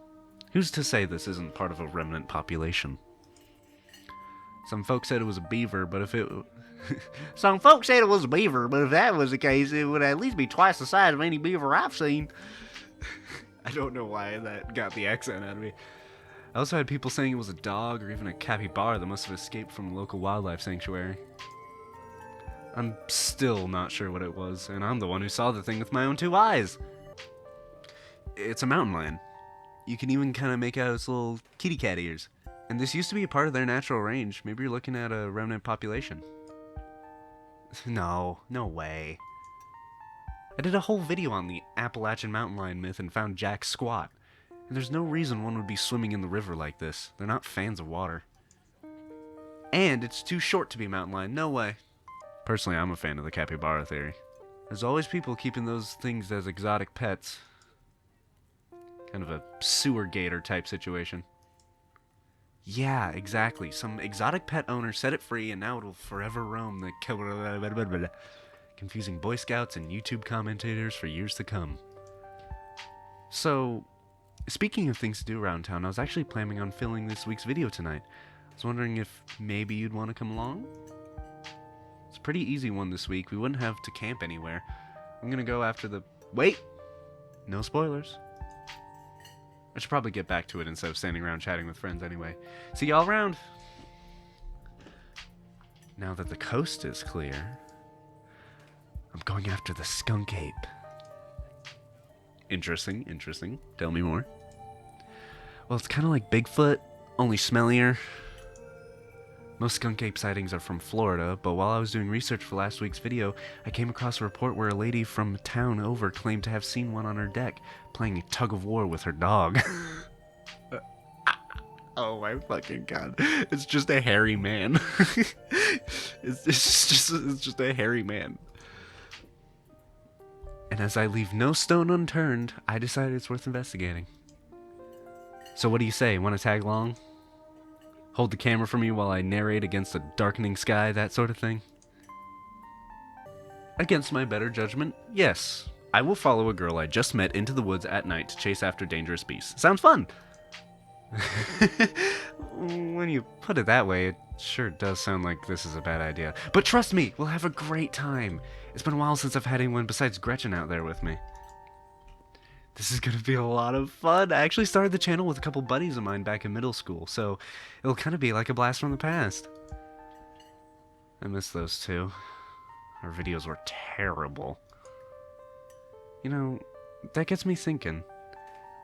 Who's to say this isn't part of a remnant population? Some folks said it was a beaver, but if it... Some folks said it was a beaver, but if that was the case, it would at least be twice the size of any beaver I've seen. I don't know why that got the accent out of me. I also had people saying it was a dog or even a capybara that must have escaped from a local wildlife sanctuary. I'm still not sure what it was, and I'm the one who saw the thing with my own 2 eyes. It's a mountain lion. You can even kind of make out its little kitty cat ears. And this used to be a part of their natural range. Maybe you're looking at a remnant population. No way. I did a whole video on the Appalachian mountain lion myth and found Jack squat. And there's no reason one would be swimming in the river like this. They're not fans of water. And it's too short to be a mountain lion. No way. Personally, I'm a fan of the capybara theory. There's always people keeping those things as exotic pets. Kind of a sewer gator type situation. Yeah, exactly. Some exotic pet owner set it free and now it will forever roam the confusing Boy Scouts and YouTube commentators for years to come. So, speaking of things to do around town, I was actually planning on filming this week's video tonight. I was wondering if maybe you'd want to come along? It's a pretty easy one this week. We wouldn't have to camp anywhere. I'm gonna go after the... Wait! No spoilers. I should probably get back to it instead of standing around chatting with friends anyway. See y'all around! Now that the coast is clear, I'm going after the skunk ape. Interesting. Tell me more. Well, it's kind of like Bigfoot, only smellier. Most skunk ape sightings are from Florida, but while I was doing research for last week's video, I came across a report where a lady from town over claimed to have seen one on her deck, playing a tug-of-war with her dog. Oh my fucking god. It's just a hairy man. it's just a hairy man. And as I leave no stone unturned, I decided it's worth investigating. So what do you say? Want to tag along? Hold the camera for me while I narrate against a darkening sky, that sort of thing? Against my better judgment, yes. I will follow a girl I just met into the woods at night to chase after dangerous beasts. Sounds fun! When you put it that way, it sure does sound like this is a bad idea. But trust me, we'll have a great time. It's been a while since I've had anyone besides Gretchen out there with me. This is gonna be a lot of fun. I actually started the channel with a couple buddies of mine back in middle school, so it'll kind of be like a blast from the past. I miss those two. Our videos were terrible. You know, that gets me thinking.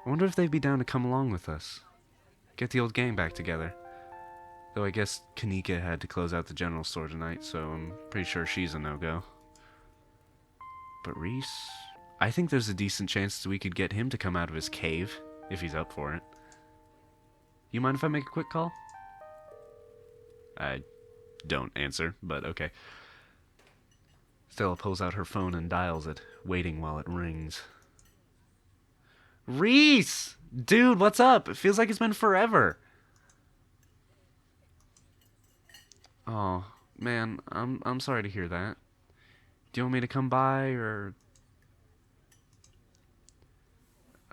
I wonder if they'd be down to come along with us. Get the old gang back together. Though I guess Kanika had to close out the general store tonight, so I'm pretty sure she's a no-go. But Reese... I think there's a decent chance that we could get him to come out of his cave, if he's up for it. You mind if I make a quick call? I don't answer, but okay. Stella pulls out her phone and dials it, waiting while it rings. Reese! Dude, what's up? It feels like it's been forever. Oh, man, I'm sorry to hear that. Do you want me to come by, or...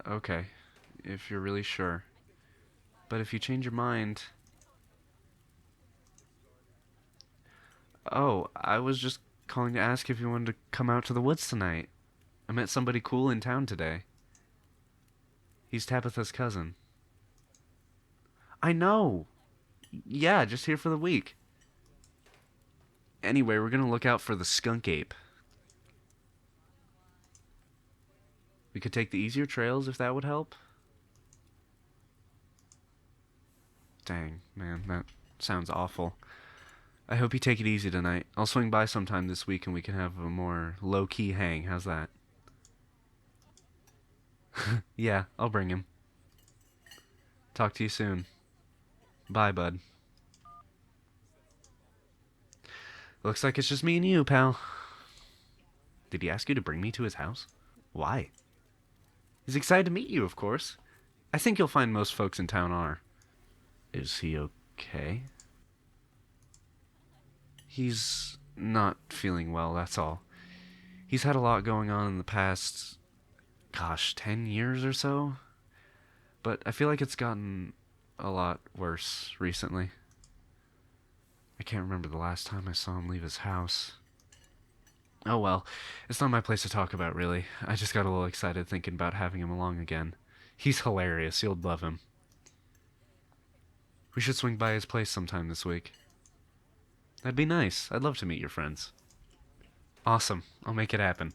Okay, if you're really sure. But if you change your mind... Oh, I was just calling to ask if you wanted to come out to the woods tonight. I met somebody cool in town today. He's Tabitha's cousin. I know! Yeah, just here for the week. Anyway, we're gonna look out for the skunk ape. We could take the easier trails if that would help. Dang, man, that sounds awful. I hope you take it easy tonight. I'll swing by sometime this week and we can have a more low-key hang. How's that? Yeah, I'll bring him. Talk to you soon. Bye, bud. Looks like it's just me and you, pal. Did he ask you to bring me to his house? Why? He's excited to meet you, of course. I think you'll find most folks in town are. Is he okay? He's not feeling well, that's all. He's had a lot going on in the past, 10 years or so? But I feel like it's gotten a lot worse recently. I can't remember the last time I saw him leave his house. Oh well, it's not my place to talk about, really. I just got a little excited thinking about having him along again. He's hilarious, you'll love him. We should swing by his place sometime this week. That'd be nice. I'd love to meet your friends. Awesome. I'll make it happen.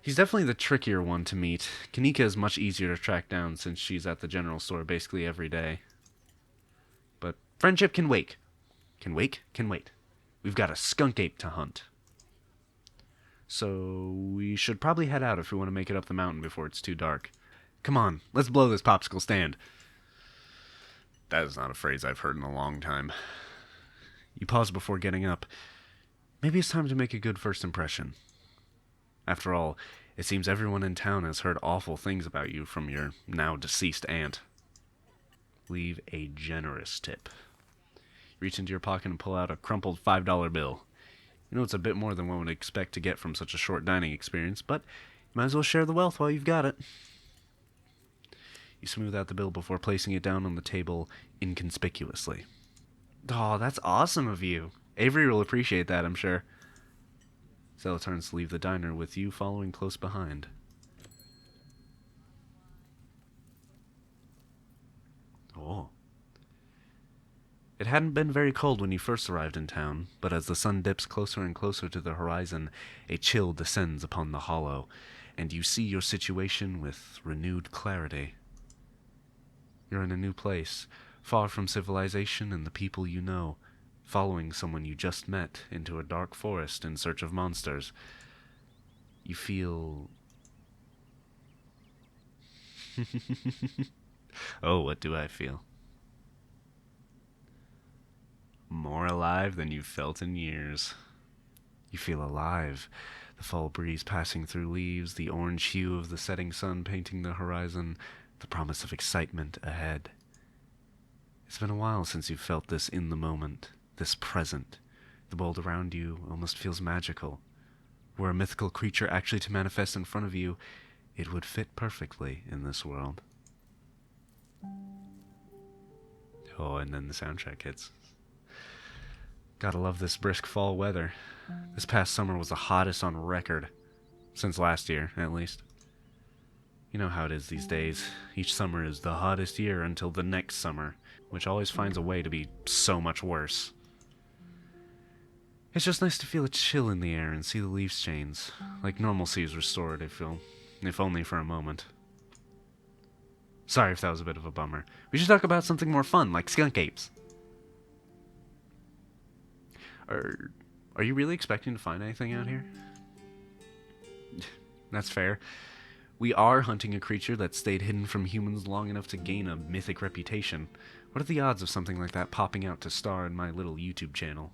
He's definitely the trickier one to meet. Kanika is much easier to track down since she's at the general store basically every day. But friendship can wait. Can wait. We've got a skunk ape to hunt. So we should probably head out if we want to make it up the mountain before it's too dark. Come on, let's blow this popsicle stand. That is not a phrase I've heard in a long time. You pause before getting up. Maybe it's time to make a good first impression. After all, it seems everyone in town has heard awful things about you from your now deceased aunt. Leave a generous tip. Reach into your pocket and pull out a crumpled $5 bill. You know it's a bit more than one would expect to get from such a short dining experience, but you might as well share the wealth while you've got it. You smooth out the bill before placing it down on the table inconspicuously. Oh, that's awesome of you. Avery will appreciate that, I'm sure. Cello turns to leave the diner with you following close behind. Oh. It hadn't been very cold when you first arrived in town, but as the sun dips closer and closer to the horizon, a chill descends upon the hollow, and you see your situation with renewed clarity. You're in a new place, far from civilization and the people you know, following someone you just met into a dark forest in search of monsters. You feel... Oh, what do I feel? More alive than you've felt in years. You feel alive. The fall breeze passing through leaves, the orange hue of the setting sun painting the horizon, the promise of excitement ahead. It's been a while since you've felt this in the moment, this present. The world around you almost feels magical. Were a mythical creature actually to manifest in front of you, it would fit perfectly in this world. Oh, and then the soundtrack hits. Gotta love this brisk fall weather. This past summer was the hottest on record. Since last year, at least. You know how it is these days. Each summer is the hottest year until the next summer, which always finds a way to be so much worse. It's just nice to feel a chill in the air and see the leaves change, like normalcy is restored, if only for a moment. Sorry if that was a bit of a bummer. We should talk about something more fun, like skunk apes. Are you really expecting to find anything out here? That's fair. We are hunting a creature that stayed hidden from humans long enough to gain a mythic reputation. What are the odds of something like that popping out to star in my little YouTube channel?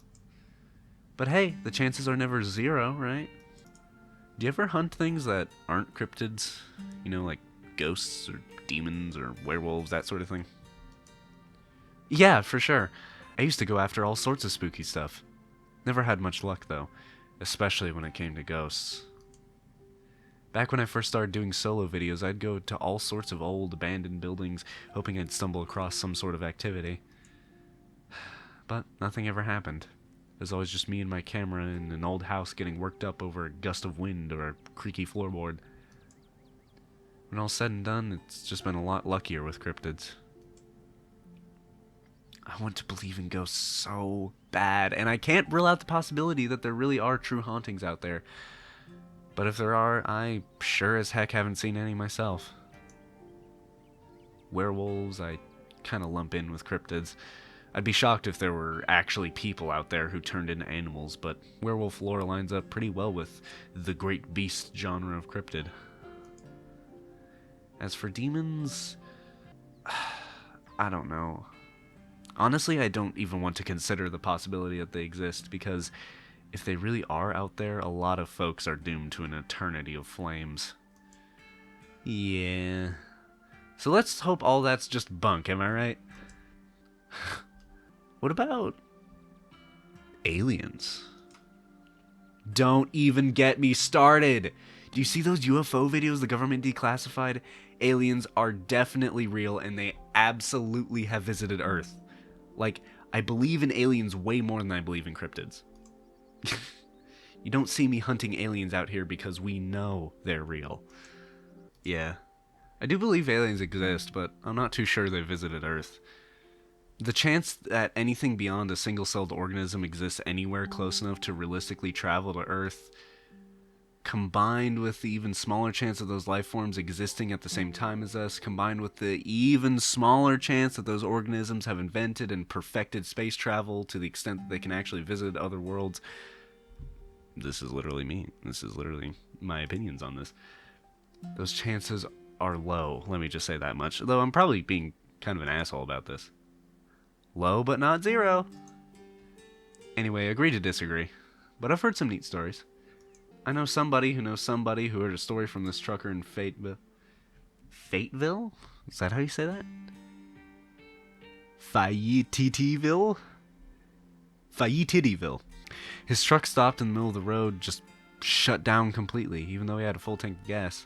But hey, the chances are never zero, right? Do you ever hunt things that aren't cryptids? You know, like ghosts or demons or werewolves, that sort of thing? Yeah, for sure. I used to go after all sorts of spooky stuff. Never had much luck, though, especially when it came to ghosts. Back when I first started doing solo videos, I'd go to all sorts of old, abandoned buildings, hoping I'd stumble across some sort of activity. But nothing ever happened. It was always just me and my camera in an old house getting worked up over a gust of wind or a creaky floorboard. When all's said and done, it's just been a lot luckier with cryptids. I want to believe in ghosts so bad, and I can't rule out the possibility that there really are true hauntings out there. But if there are, I sure as heck haven't seen any myself. Werewolves, I kind of lump in with cryptids. I'd be shocked if there were actually people out there who turned into animals, but werewolf lore lines up pretty well with the great beast genre of cryptid. As for demons, I don't know. Honestly, I don't even want to consider the possibility that they exist, because if they really are out there, a lot of folks are doomed to an eternity of flames. Yeah. So let's hope all that's just bunk, am I right? What about aliens? Don't even get me started! Do you see those UFO videos the government declassified? Aliens are definitely real, and they absolutely have visited Earth. Like, I believe in aliens way more than I believe in cryptids. You don't see me hunting aliens out here because we know they're real. Yeah. I do believe aliens exist, but I'm not too sure they visited Earth. The chance that anything beyond a single-celled organism exists anywhere close enough to realistically travel to Earth, combined with the even smaller chance of those life forms existing at the same time as us, combined with the even smaller chance that those organisms have invented and perfected space travel to the extent that they can actually visit other worlds. This is literally me. This is literally my opinions on this. Those chances are low, let me just say that much. Though I'm probably being kind of an asshole about this. Low, but not zero. Anyway, agree to disagree. But I've heard some neat stories. I know somebody who knows somebody who heard a story from this trucker in Fateville. Fateville? Is that how you say that? Fayetteville? Fayetteville. His truck stopped in the middle of the road, just shut down completely, even though he had a full tank of gas.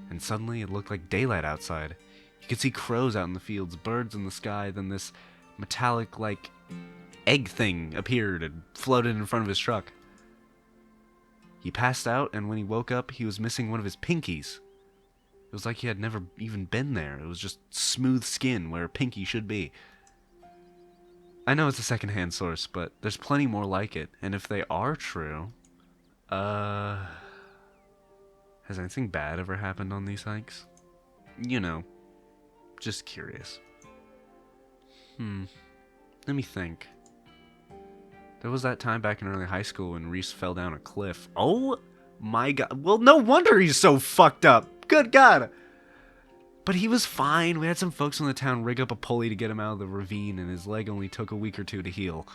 And suddenly it looked like daylight outside. You could see crows out in the fields, birds in the sky, then this metallic, like, egg thing appeared and floated in front of his truck. He passed out, and when he woke up, he was missing one of his pinkies. It was like he had never even been there. It was just smooth skin where a pinky should be. I know it's a secondhand source, but there's plenty more like it, and if they are true, has anything bad ever happened on these hikes? You know, just curious. Let me think. There was that time back in early high school when Reese fell down a cliff. Oh my god. Well, no wonder he's so fucked up. Good god. But he was fine. We had some folks in the town rig up a pulley to get him out of the ravine, and his leg only took a week or two to heal.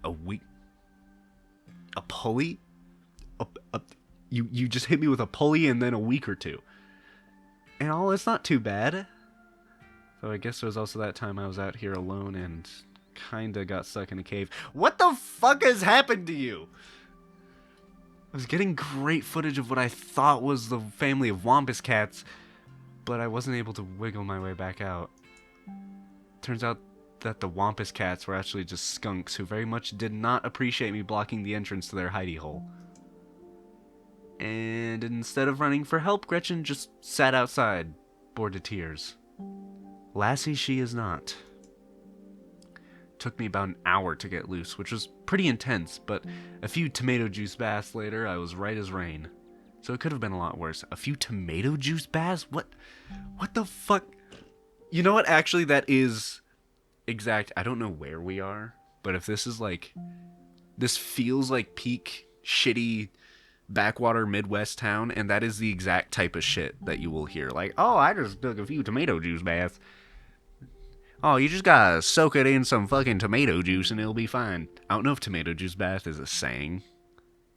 A week? A pulley? You just hit me with a pulley and then a week or two. And all, it's not too bad. So I guess there was also that time I was out here alone and kinda got stuck in a cave. What the fuck has happened to you? I was getting great footage of what I thought was the family of Wampus cats, but I wasn't able to wiggle my way back out. Turns out that the Wampus cats were actually just skunks who very much did not appreciate me blocking the entrance to their hidey hole. And instead of running for help, Gretchen just sat outside, bored to tears. Lassie she is not. Took me about an hour to get loose, which was pretty intense, but a few tomato juice baths later, I was right as rain. So it could have been a lot worse. A few tomato juice baths? What the fuck? You know what? Actually, that is exact. I don't know where we are, but if this is like, this feels like peak shitty backwater Midwest town, and that is the exact type of shit that you will hear. Like, oh, I just took a few tomato juice baths. Oh, you just gotta soak it in some fucking tomato juice and it'll be fine. I don't know if tomato juice bath is a saying,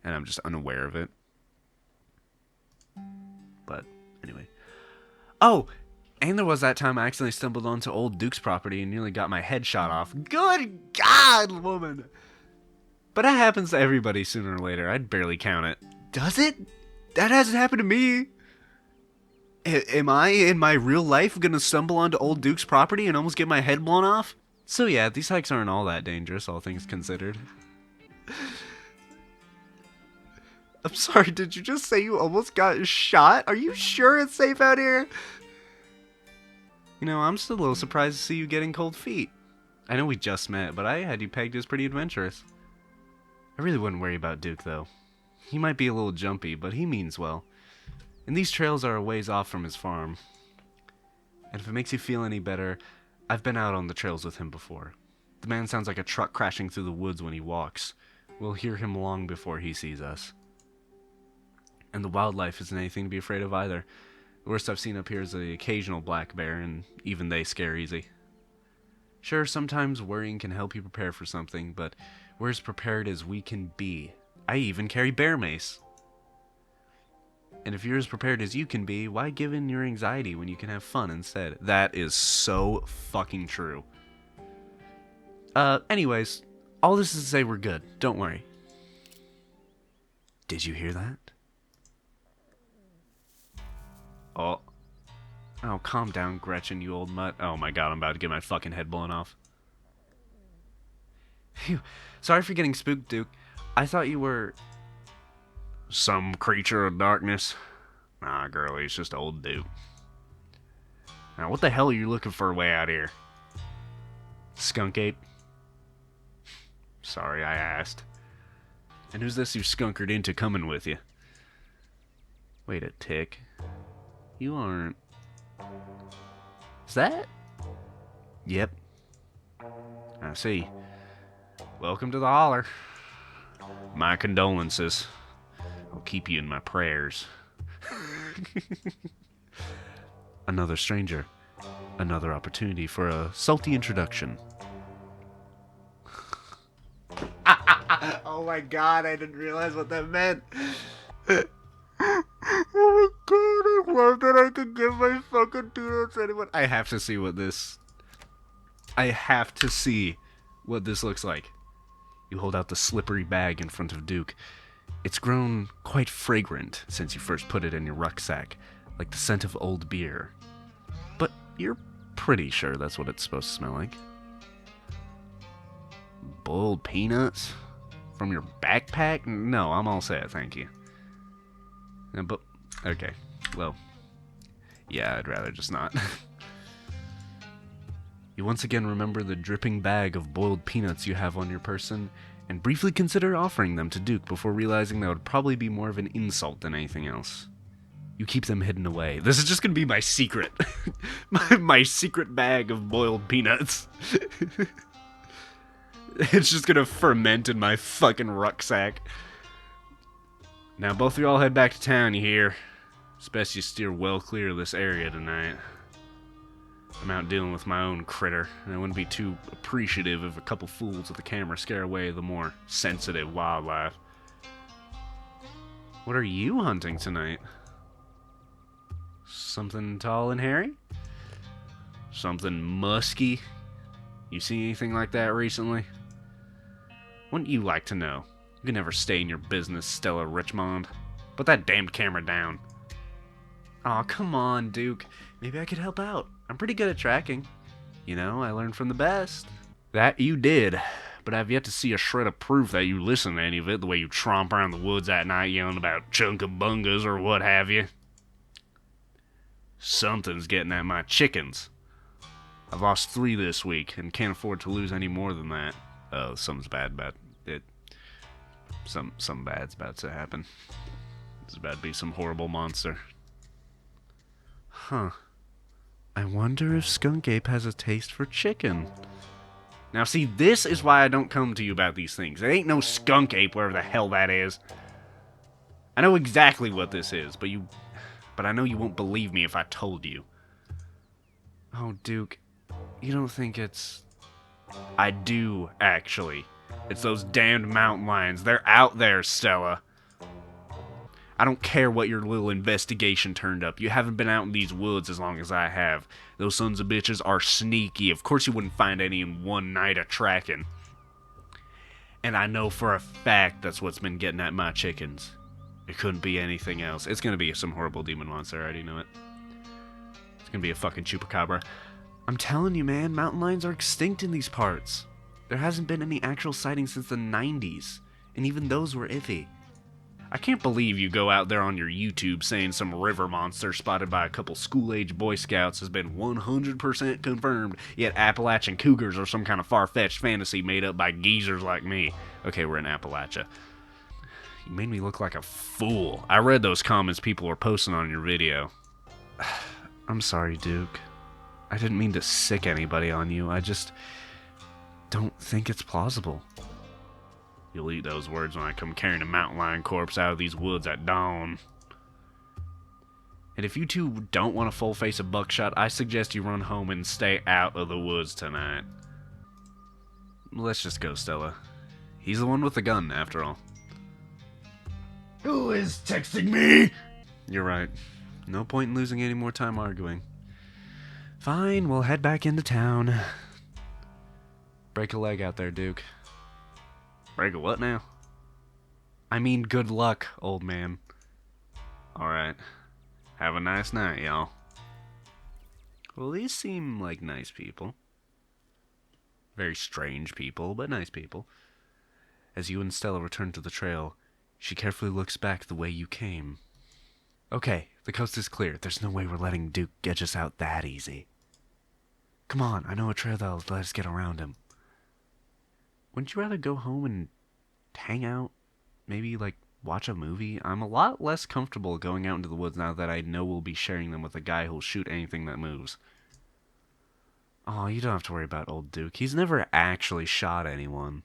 and I'm just unaware of it. But, anyway. Oh, and there was that time I accidentally stumbled onto old Duke's property and nearly got my head shot off. Good God, woman! But that happens to everybody sooner or later. I'd barely count it. Does it? That hasn't happened to me. Am I, in my real life, gonna stumble onto old Duke's property and almost get my head blown off? So yeah, these hikes aren't all that dangerous, all things considered. I'm sorry, did you just say you almost got shot? Are you sure it's safe out here? You know, I'm still a little surprised to see you getting cold feet. I know we just met, but I had you pegged as pretty adventurous. I really wouldn't worry about Duke, though. He might be a little jumpy, but he means well. And these trails are a ways off from his farm. And if it makes you feel any better, I've been out on the trails with him before. The man sounds like a truck crashing through the woods when he walks. We'll hear him long before he sees us. And the wildlife isn't anything to be afraid of either. The worst I've seen up here is the occasional black bear, and even they scare easy. Sure, sometimes worrying can help you prepare for something, but we're as prepared as we can be. I even carry bear mace. And if you're as prepared as you can be, why give in your anxiety when you can have fun instead? That is so fucking true. Anyways, all this is to say we're good. Don't worry. Did you hear that? Oh, calm down, Gretchen, you old mutt. Oh my god, I'm about to get my fucking head blown off. Phew. Sorry for getting spooked, Duke. I thought you were... some creature of darkness. Nah, girlie, it's just old Duke. Now, what the hell are you looking for way out here? Skunk ape? Sorry, I asked. And who's this you skunkered into coming with you? Wait a tick. You aren't... Is that? Yep. I see. Welcome to the holler. My condolences. I'll keep you in my prayers. Another stranger. Another opportunity for a salty introduction. Oh my god, I didn't realize what that meant. Oh my god, I love that I can give my fucking peanuts to anyone. I have to see what this looks like. You hold out the slippery bag in front of Duke. It's grown quite fragrant since you first put it in your rucksack, like the scent of old beer. But you're pretty sure that's what it's supposed to smell like. Boiled peanuts? From your backpack? No, I'm all set, thank you. But, okay, well, yeah, I'd rather just not. You once again remember the dripping bag of boiled peanuts you have on your person, and briefly consider offering them to Duke before realizing that would probably be more of an insult than anything else. You keep them hidden away. This is just gonna be my secret. my secret bag of boiled peanuts. It's just gonna ferment in my fucking rucksack. Now, both of y'all head back to town, you hear? It's best you steer well clear of this area tonight. I'm out dealing with my own critter, and I wouldn't be too appreciative if a couple fools with a camera scare away the more sensitive wildlife. What are you hunting tonight? Something tall and hairy? Something musky? You seen anything like that recently? Wouldn't you like to know? You can never stay in your business, Stella Richmond. Put that damned camera down. Aw, come on, Duke. Maybe I could help out. I'm pretty good at tracking. You know, I learned from the best. That you did, but I've yet to see a shred of proof that you listen to any of it, the way you tromp around the woods at night yelling about chunkabungas or what have you. Something's getting at my chickens. I've lost 3 this week, and can't afford to lose any more than that. Oh, something's bad about it. Some bad's about to happen. It's about to be some horrible monster. Huh. I wonder if Skunk Ape has a taste for chicken. Now see, this is why I don't come to you about these things. There ain't no Skunk Ape, wherever the hell that is. I know exactly what this is, but I know you won't believe me if I told you. Oh, Duke, you don't think it's... I do, actually. It's those damned mountain lions. They're out there, Stella. I don't care what your little investigation turned up. You haven't been out in these woods as long as I have. Those sons of bitches are sneaky. Of course you wouldn't find any in one night of tracking. And I know for a fact that's what's been getting at my chickens. It couldn't be anything else. It's gonna be some horrible demon monster, I already know it. It's gonna be a fucking chupacabra. I'm telling you, man, mountain lions are extinct in these parts. There hasn't been any actual sightings since the 90s, and even those were iffy. I can't believe you go out there on your YouTube saying some river monster spotted by a couple school-age Boy Scouts has been 100% confirmed, yet Appalachian cougars are some kind of far-fetched fantasy made up by geezers like me. Okay, we're in Appalachia. You made me look like a fool. I read those comments people were posting on your video. I'm sorry, Duke. I didn't mean to sick anybody on you. I just don't think it's plausible. You'll eat those words when I come carrying a mountain lion corpse out of these woods at dawn. And if you two don't want a full face of buckshot, I suggest you run home and stay out of the woods tonight. Let's just go, Stella. He's the one with the gun, after all. Who is texting me? You're right. No point in losing any more time arguing. Fine, we'll head back into town. Break a leg out there, Duke. Break a what now? I mean, good luck, old man. Alright. Have a nice night, y'all. Well, these seem like nice people. Very strange people, but nice people. As you and Stella return to the trail, she carefully looks back the way you came. Okay, the coast is clear. There's no way we're letting Duke get us out that easy. Come on, I know a trail that'll let us get around him. Wouldn't you rather go home and hang out? Maybe, watch a movie? I'm a lot less comfortable going out into the woods now that I know we'll be sharing them with a guy who'll shoot anything that moves. Oh, you don't have to worry about old Duke. He's never actually shot anyone.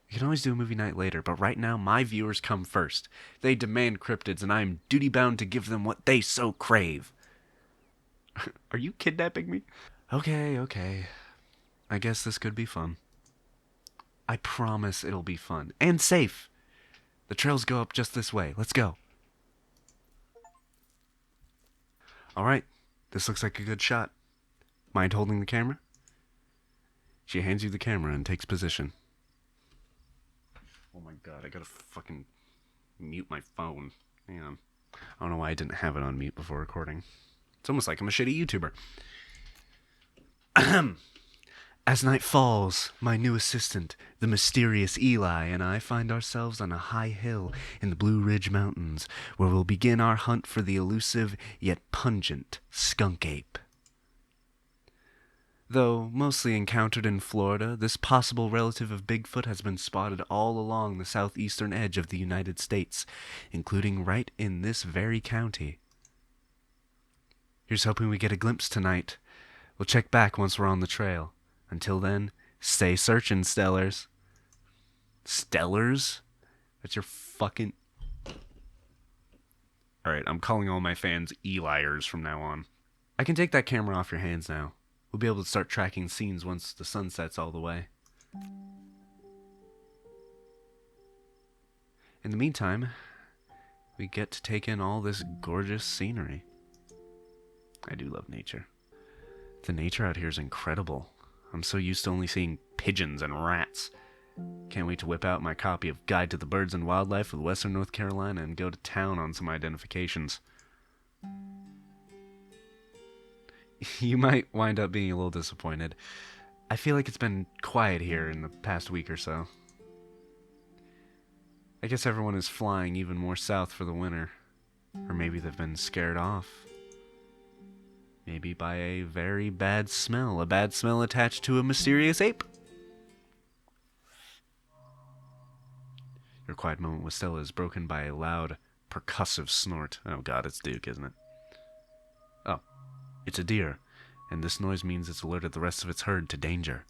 We can always do a movie night later, but right now my viewers come first. They demand cryptids, and I am duty-bound to give them what they so crave. Are you kidnapping me? Okay. I guess this could be fun. I promise it'll be fun. And safe. The trails go up just this way. Let's go. Alright, this looks like a good shot. Mind holding the camera? She hands you the camera and takes position. Oh my god, I gotta fucking mute my phone. Hang on. I don't know why I didn't have it on mute before recording. It's almost like I'm a shitty YouTuber. Ahem. As night falls, my new assistant, the mysterious Eli, and I find ourselves on a high hill in the Blue Ridge Mountains, where we'll begin our hunt for the elusive yet pungent skunk ape. Though mostly encountered in Florida, this possible relative of Bigfoot has been spotted all along the southeastern edge of the United States, including right in this very county. Here's hoping we get a glimpse tonight. We'll check back once we're on the trail. Until then, stay searching, Stellars. Stellars? That's your fucking... Alright, I'm calling all my fans Eliers from now on. I can take that camera off your hands now. We'll be able to start tracking scenes once the sun sets all the way. In the meantime, we get to take in all this gorgeous scenery. I do love nature. The nature out here is incredible. I'm so used to only seeing pigeons and rats. Can't wait to whip out my copy of Guide to the Birds and Wildlife of Western North Carolina and go to town on some identifications. You might wind up being a little disappointed. I feel like it's been quiet here in the past week or so. I guess everyone is flying even more south for the winter. Or maybe they've been scared off. Maybe by a very bad smell. A bad smell attached to a mysterious ape. Your quiet moment with Stella is broken by a loud, percussive snort. Oh god, it's Duke, isn't it? Oh, it's a deer. And this noise means it's alerted the rest of its herd to danger.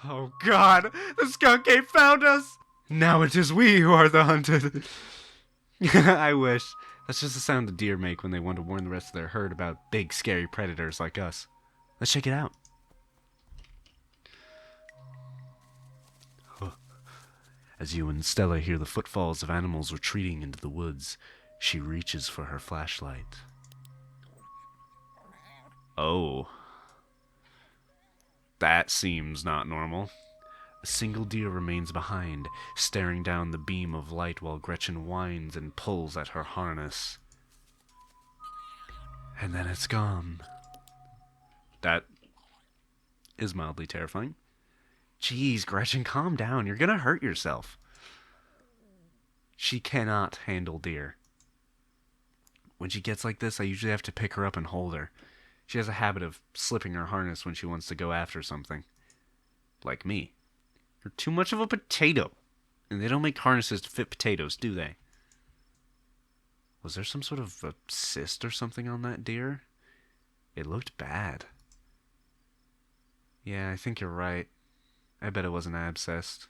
Oh god! The skunk ape found us! Now it is we who are the hunted. I wish. That's just the sound the deer make when they want to warn the rest of their herd about big, scary predators like us. Let's check it out. As you and Stella hear the footfalls of animals retreating into the woods, she reaches for her flashlight. Oh. That seems not normal. A single deer remains behind, staring down the beam of light while Gretchen whines and pulls at her harness. And then it's gone. That is mildly terrifying. Jeez, Gretchen, calm down. You're gonna hurt yourself. She cannot handle deer. When she gets like this, I usually have to pick her up and hold her. She has a habit of slipping her harness when she wants to go after something. Like me. You're too much of a potato. And they don't make harnesses to fit potatoes, do they? Was there some sort of a cyst or something on that deer? It looked bad. Yeah, I think you're right. I bet it was an abscess.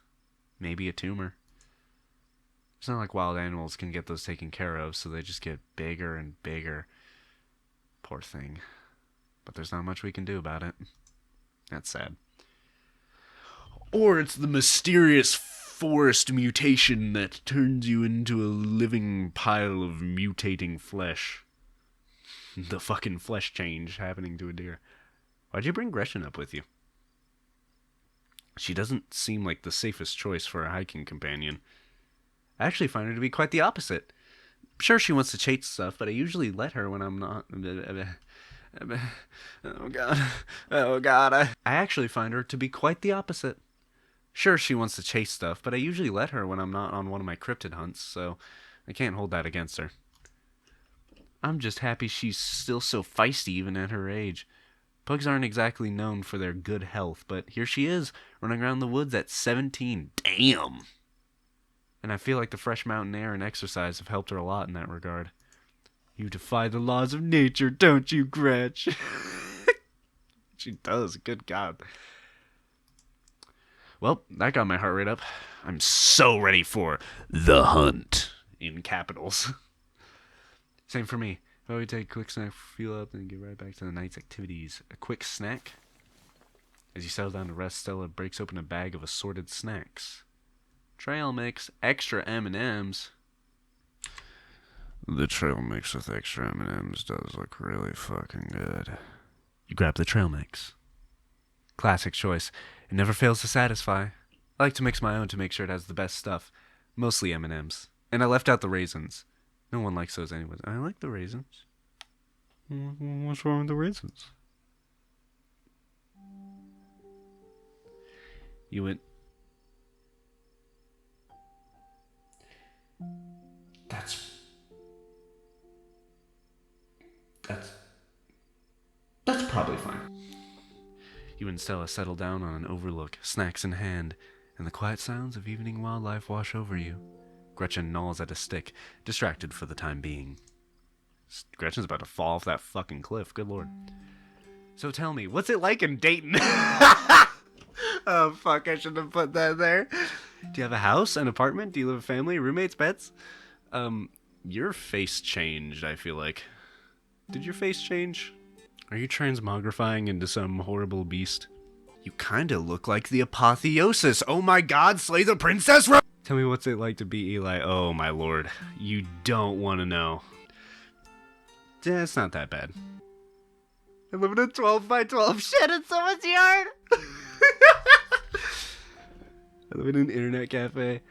Maybe a tumor. It's not like wild animals can get those taken care of, so they just get bigger and bigger. Poor thing. But there's not much we can do about it. That's sad. Or it's the mysterious forest mutation that turns you into a living pile of mutating flesh. The fucking flesh change happening to a deer. Why'd you bring Gretchen up with you? She doesn't seem like the safest choice for a hiking companion. I actually find her to be quite the opposite. Sure, she wants to chase stuff, but I usually let her when I'm not. Oh god. Oh god. I actually find her to be quite the opposite. Sure, she wants to chase stuff, but I usually let her when I'm not on one of my cryptid hunts, so I can't hold that against her. I'm just happy she's still so feisty even at her age. Pugs aren't exactly known for their good health, but here she is, running around the woods at 17. Damn! And I feel like the fresh mountain air and exercise have helped her a lot in that regard. You defy the laws of nature, don't you, Gretch? She does, good God. Well, that got my heart rate up. I'm so ready for the hunt, in capitals. Same for me. If we take a quick snack, fuel up, and get right back to the night's activities. A quick snack? As you settle down to rest, Stella breaks open a bag of assorted snacks. Trail mix, extra M&Ms. The trail mix with extra M&Ms does look really fucking good. You grab the trail mix. Classic choice. It never fails to satisfy. I like to mix my own to make sure it has the best stuff. Mostly M&Ms. And I left out the raisins. No one likes those anyways. I like the raisins. What's wrong with the raisins? You went... That's probably fine. You and Stella settle down on an overlook, snacks in hand, and the quiet sounds of evening wildlife wash over you. Gretchen gnaws at a stick, distracted for the time being. Gretchen's about to fall off that fucking cliff, good lord. So tell me, what's it like in Dayton? Oh fuck, I shouldn't have put that there. Do you have a house, an apartment? Do you live with family, roommates, pets? Your face changed, I feel like. Did your face change? Are you transmogrifying into some horrible beast? You kinda look like the apotheosis. Oh my god, slay the princess! Tell me what's it like to be Eli. Oh my lord. You don't want to know. It's not that bad. I live in a 12 by 12 shed in someone's yard! I live in an internet cafe.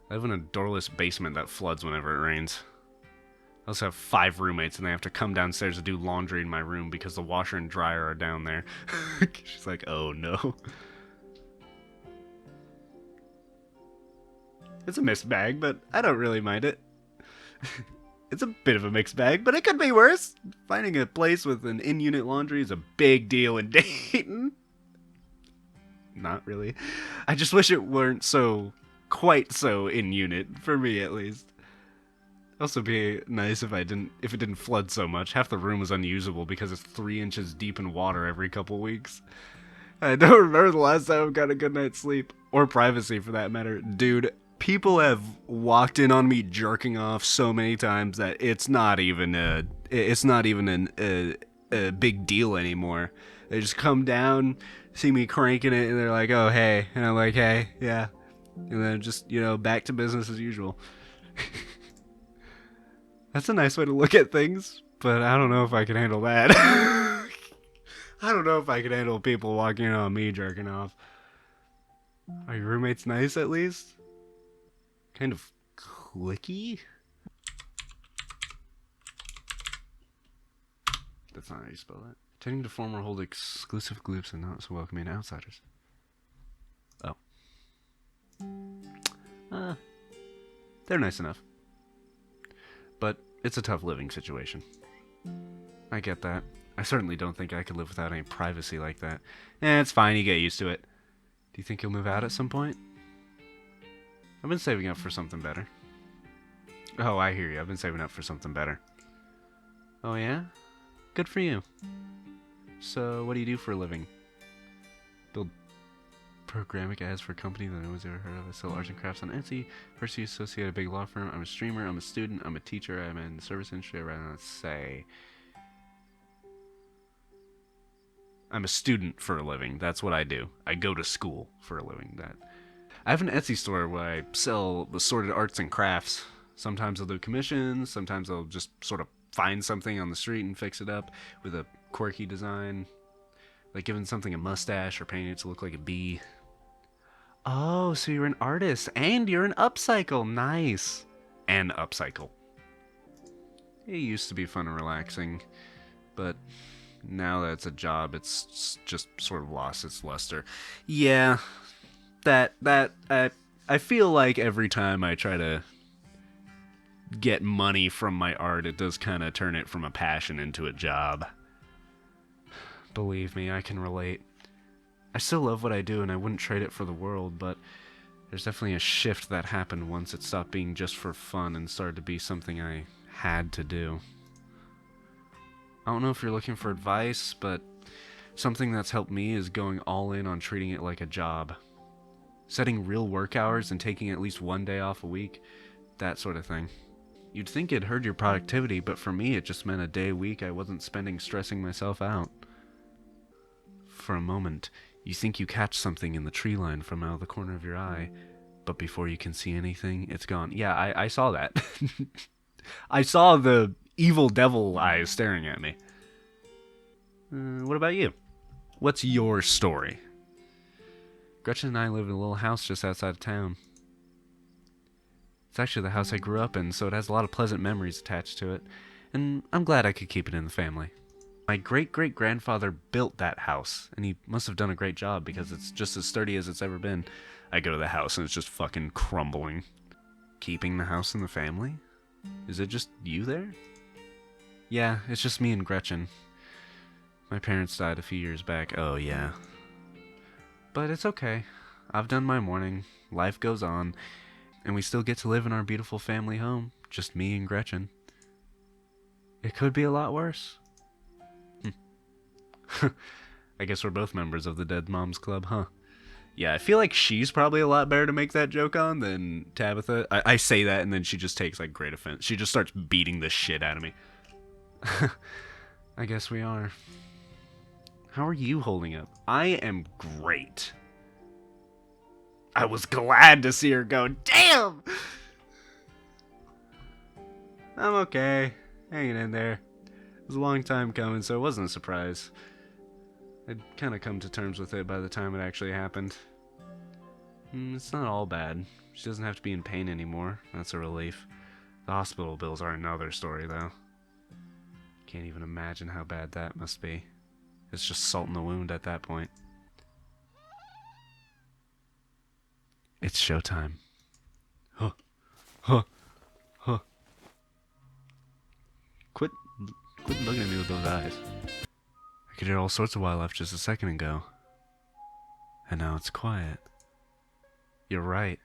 I live in a doorless basement that floods whenever it rains. I also have 5 roommates and they have to come downstairs to do laundry in my room because the washer and dryer are down there. She's like, oh no. It's a mixed bag, but I don't really mind it. It's a bit of a mixed bag, but it could be worse. Finding a place with an in-unit laundry is a big deal in Dayton. Not really. I just wish it weren't quite so in-unit, for me at least. Also be nice if it didn't flood so much. Half the room was unusable because it's 3 inches deep in water every couple weeks. I don't remember the last time I got a good night's sleep. Or privacy for that matter. Dude, people have walked in on me jerking off so many times that it's not even a big deal anymore. They just come down, see me cranking it, and they're like, oh, hey. And I'm like, hey, yeah. And then just, back to business as usual. That's a nice way to look at things, but I don't know if I can handle that. I don't know if I can handle people walking in on me jerking off. Are your roommates nice at least? Kind of clicky? That's not how you spell that. Tending to form or hold exclusive groups and not so welcoming to outsiders. Oh. They're nice enough. But it's a tough living situation. I get that. I certainly don't think I could live without any privacy like that. It's fine, you get used to it. you think you'll move out at some point? I've been saving up for something better. Oh, I hear you. I've been saving up for something better. Oh, yeah? Good for you. So, what do you do for a living? Build programming ads for a company that no one's ever heard of. I sell arts and crafts on Etsy. First associate at a big law firm. I'm a streamer. I'm a student. I'm a teacher. I'm in the service industry. I'd rather not say. I'm a student for a living. That's what I do. I go to school for a living. I have an Etsy store where I sell assorted arts and crafts. Sometimes I'll do commissions. Sometimes I'll just sort of find something on the street and fix it up with a quirky design. Like giving something a mustache or painting it to look like a bee. Oh, so you're an artist and you're an upcycle. Nice. And upcycle. It used to be fun and relaxing, but now that it's a job, it's just sort of lost its luster. Yeah, I feel like every time I try to get money from my art, it does kind of turn it from a passion into a job. Believe me, I can relate. I still love what I do and I wouldn't trade it for the world, but there's definitely a shift that happened once it stopped being just for fun and started to be something I had to do. I don't know if you're looking for advice, but something that's helped me is going all in on treating it like a job. Setting real work hours and taking at least one day off a week, that sort of thing. You'd think it'd hurt your productivity, but for me it just meant a day a week I wasn't spending stressing myself out. For a moment, you think you catch something in the tree line from out of the corner of your eye, but before you can see anything, it's gone. Yeah, I saw that. I saw the evil devil eyes staring at me. What about you? What's your story? Gretchen and I live in a little house just outside of town. It's actually the house I grew up in, so it has a lot of pleasant memories attached to it, and I'm glad I could keep it in the family. My great-great-grandfather built that house, and he must have done a great job because it's just as sturdy as it's ever been. I go to the house and it's just fucking crumbling. Keeping the house in the family? Is it just you there? Yeah, it's just me and Gretchen. My parents died a few years back. Oh, yeah. But it's okay. I've done my mourning. Life goes on. And we still get to live in our beautiful family home. Just me and Gretchen. It could be a lot worse. I guess we're both members of the Dead Moms Club, huh? Yeah, I feel like she's probably a lot better to make that joke on than Tabitha. I say that and then she just takes like great offense. She just starts beating the shit out of me. I guess we are. How are you holding up? I am great. I was glad to see her go. Damn! I'm okay. Hanging in there. It was a long time coming, so it wasn't a surprise. I'd kind of come to terms with it by the time it actually happened. It's not all bad. She doesn't have to be in pain anymore. That's a relief. The hospital bills are another story, though. Can't even imagine how bad that must be. It's just salt in the wound at that point. It's showtime. Huh. Huh. Huh. Quit looking at me with those eyes. I could hear all sorts of wildlife just a second ago. And now it's quiet. You're right.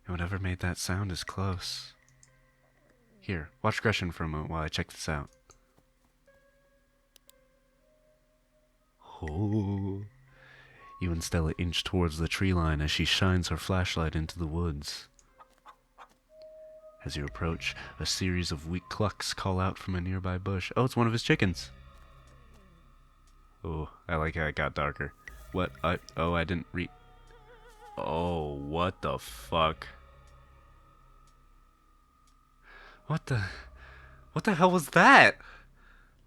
And whatever made that sound is close. Here, watch Gretchen for a moment while I check this out. Oh. You and Stella inch towards the tree line as she shines her flashlight into the woods. As you approach, a series of weak clucks call out from a nearby bush. Oh, it's one of his chickens. Oh, I like how it got darker. What? I didn't read. Oh, what the fuck? What the hell was that?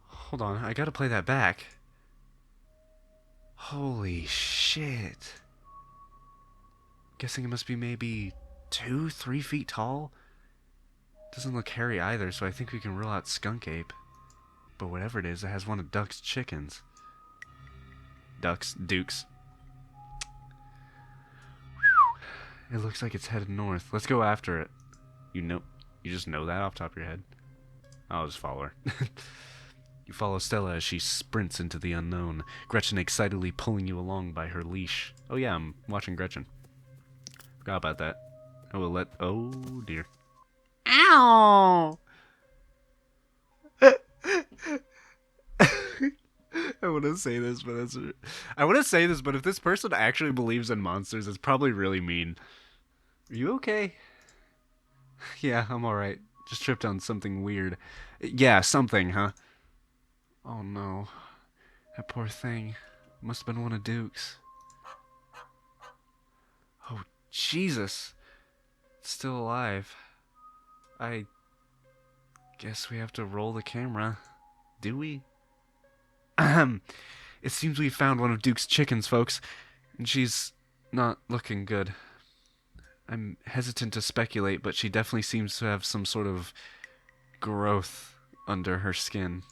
Hold on, I gotta play that back. Holy shit. Guessing it must be maybe 2-3 feet tall? Doesn't look hairy either, so I think we can rule out skunk ape. But whatever it is, it has one of Duck's chickens. Dukes. It looks like it's headed north. Let's go after it. You just know that off the top of your head? I'll just follow her. You follow Stella as she sprints into the unknown, Gretchen excitedly pulling you along by her leash. Oh yeah, I'm watching Gretchen. Forgot about that. Oh dear. Ow! I want to say this, but if this person actually believes in monsters, it's probably really mean. Are you okay? Yeah, I'm alright. Just tripped on something weird. Yeah, something, huh? Oh no. That poor thing. Must have been one of Duke's. Oh, Jesus. It's still alive. I guess we have to roll the camera. Do we? It seems we found one of Duke's chickens, folks, and she's not looking good. I'm hesitant to speculate, but she definitely seems to have some sort of growth under her skin.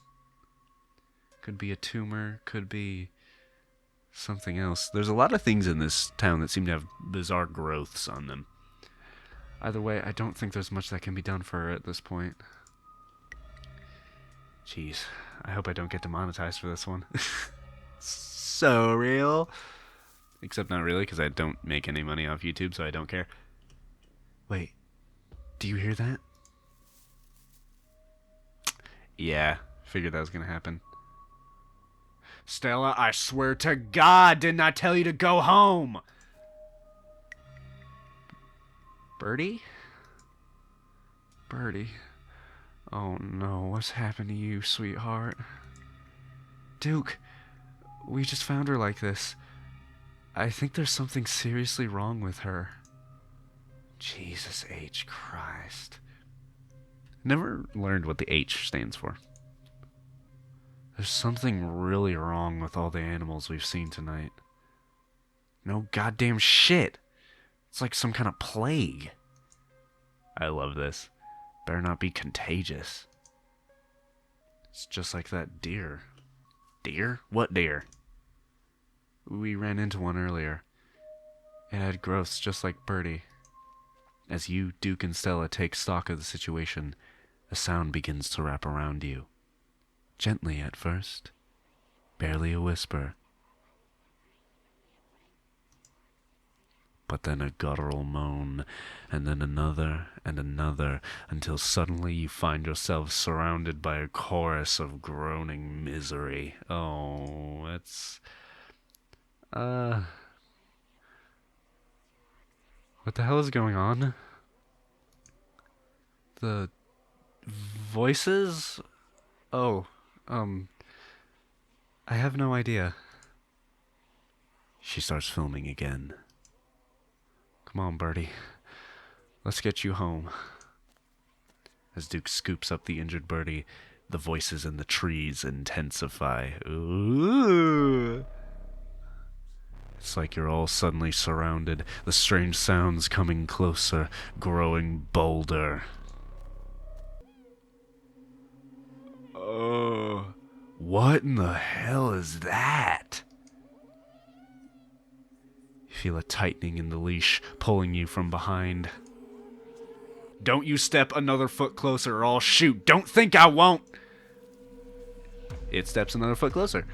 Could be a tumor, could be something else. There's a lot of things in this town that seem to have bizarre growths on them. Either way, I don't think there's much that can be done for her at this point. Jeez, I hope I don't get demonetized for this one. So real. Except not really, because I don't make any money off YouTube, so I don't care. Wait, do you hear that? Yeah, figured that was gonna happen. Stella, I swear to God, didn't I tell you to go home? Birdie? Birdie. Oh no, what's happened to you, sweetheart? Duke, we just found her like this. I think there's something seriously wrong with her. Jesus H. Christ. Never learned what the H stands for. There's something really wrong with all the animals we've seen tonight. No goddamn shit. It's like some kind of plague. I love this. Better not be contagious. It's just like that deer. Deer? What deer? We ran into one earlier. It had growths just like Birdie. As you, Duke, and Stella take stock of the situation, a sound begins to wrap around you. Gently at first, barely a whisper. But then a guttural moan, and then another and another, until suddenly you find yourself surrounded by a chorus of groaning misery. Oh, it's... What the hell is going on? The voices? Oh, I have no idea. She starts filming again. Come on, Birdie. Let's get you home. As Duke scoops up the injured Birdie, the voices in the trees intensify. Ooh! It's like you're all suddenly surrounded, the strange sounds coming closer, growing bolder. Oh, what in the hell is that? You feel a tightening in the leash, pulling you from behind. Don't you step another foot closer or I'll shoot. Don't think I won't. It steps another foot closer.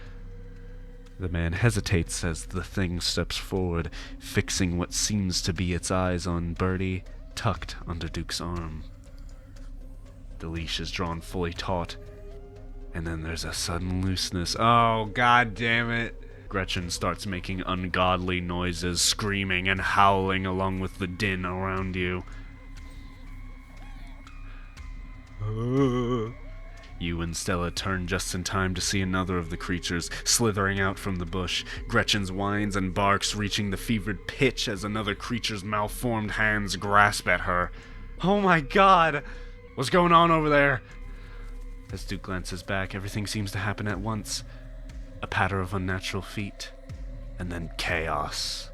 The man hesitates as the thing steps forward, fixing what seems to be its eyes on Birdie, tucked under Duke's arm. The leash is drawn fully taut, and then there's a sudden looseness. Oh, god damn it. Gretchen starts making ungodly noises, screaming and howling along with the din around you. You and Stella turn just in time to see another of the creatures slithering out from the bush, Gretchen's whines and barks reaching the fevered pitch as another creature's malformed hands grasp at her. Oh my god! What's going on over there? As Duke glances back, everything seems to happen at once. A patter of unnatural feet, and then chaos.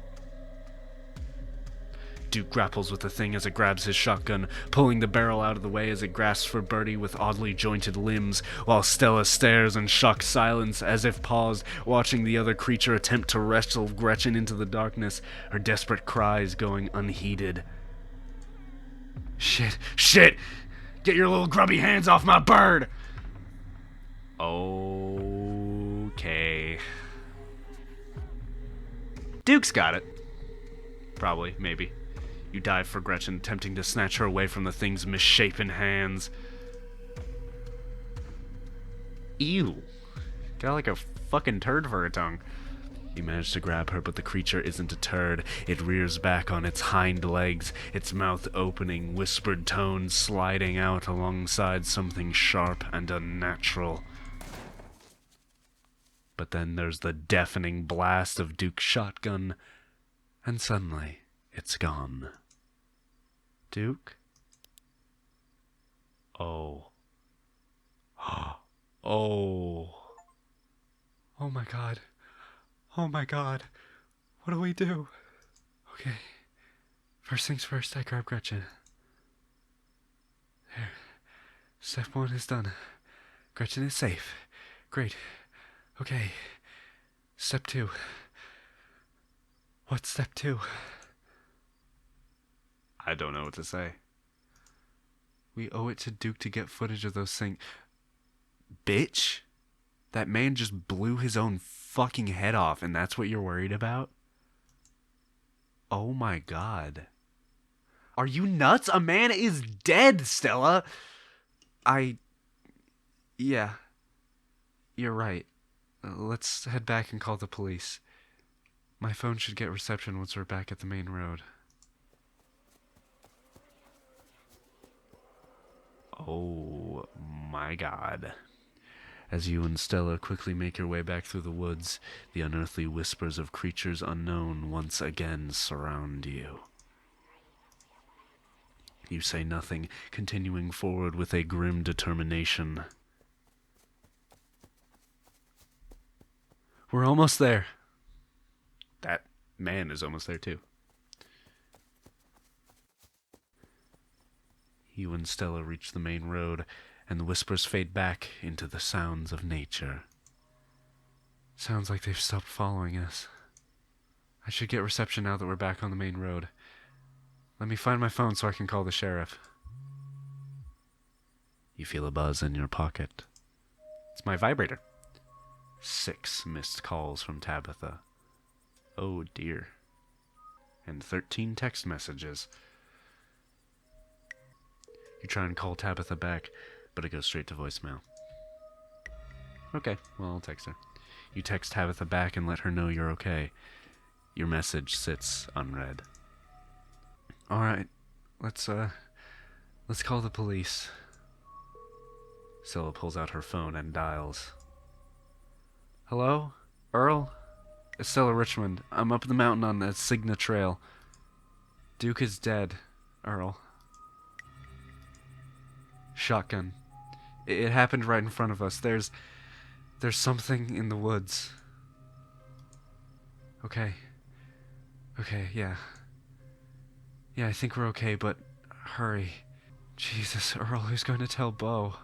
Duke grapples with the thing as it grabs his shotgun, pulling the barrel out of the way as it grasps for Birdie with oddly jointed limbs, while Stella stares in shocked silence as if paused, watching the other creature attempt to wrestle Gretchen into the darkness, her desperate cries going unheeded. Shit! Shit! Get your little grubby hands off my bird! Okay. Duke's got it. Probably, maybe. You dive for Gretchen, attempting to snatch her away from the thing's misshapen hands. Ew. Got like a fucking turd for a tongue. You manage to grab her, but the creature isn't a turd. It rears back on its hind legs, its mouth opening, whispered tones sliding out alongside something sharp and unnatural. But then there's the deafening blast of Duke's shotgun, and suddenly it's gone. Duke? Oh. Oh. Oh my god. Oh my god. What do we do? Okay. First things first, I grab Gretchen. There. Step 1 is done. Gretchen is safe. Great. Okay. Step 2. What's step 2? I don't know what to say. We owe it to Duke to get footage of those things. Bitch? That man just blew his own fucking head off, and that's what you're worried about? Oh my god. Are you nuts? A man is dead, Stella! Yeah. You're right. Let's head back and call the police. My phone should get reception once we're back at the main road. Oh my god. As you and Stella quickly make your way back through the woods, the unearthly whispers of creatures unknown once again surround you. You say nothing, continuing forward with a grim determination. We're almost there. That man is almost there too. You and Stella reach the main road, and the whispers fade back into the sounds of nature. Sounds like they've stopped following us. I should get reception now that we're back on the main road. Let me find my phone so I can call the sheriff. You feel a buzz in your pocket. It's my vibrator. 6 missed calls from Tabitha. Oh dear. And 13 text messages. You try and call Tabitha back, but it goes straight to voicemail. Okay, well, I'll text her. You text Tabitha back and let her know you're okay. Your message sits unread. Alright, let's call the police. Stella pulls out her phone and dials. Hello? Earl? It's Stella Richmond. I'm up the mountain on the SEGA trail. Duke is dead, Earl. Shotgun. It happened right in front of us. There's something in the woods. Okay. Okay, yeah. Yeah, I think we're okay, but hurry. Jesus, Earl, who's going to tell Bo?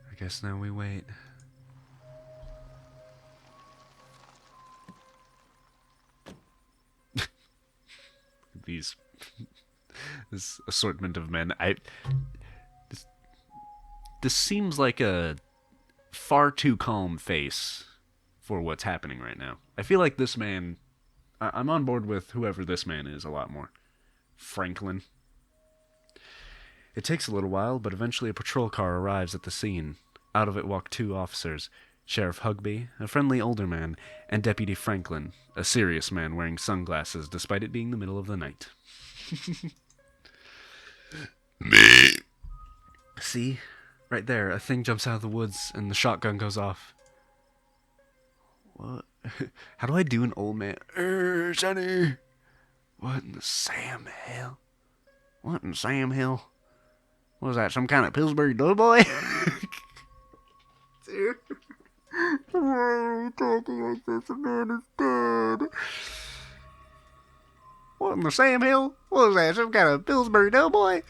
I guess now we wait. This assortment of men. This seems like a far too calm face for what's happening right now. I feel like this man, I'm on board with whoever this man is a lot more. Franklin. It takes a little while, but eventually a patrol car arrives at the scene. Out of it walk 2 officers, Sheriff Hugby, a friendly older man, and Deputy Franklin, a serious man wearing sunglasses despite it being the middle of the night. See? Right there, a thing jumps out of the woods and the shotgun goes off. What? How do I do an old man? Sonny! What in the Sam Hill? What in Sam Hill? What was that, some kind of Pillsbury Doughboy? Dude. Why are you talking like this? A man is dead. What in the Sam Hill? What was that, some kind of Pillsbury Doughboy?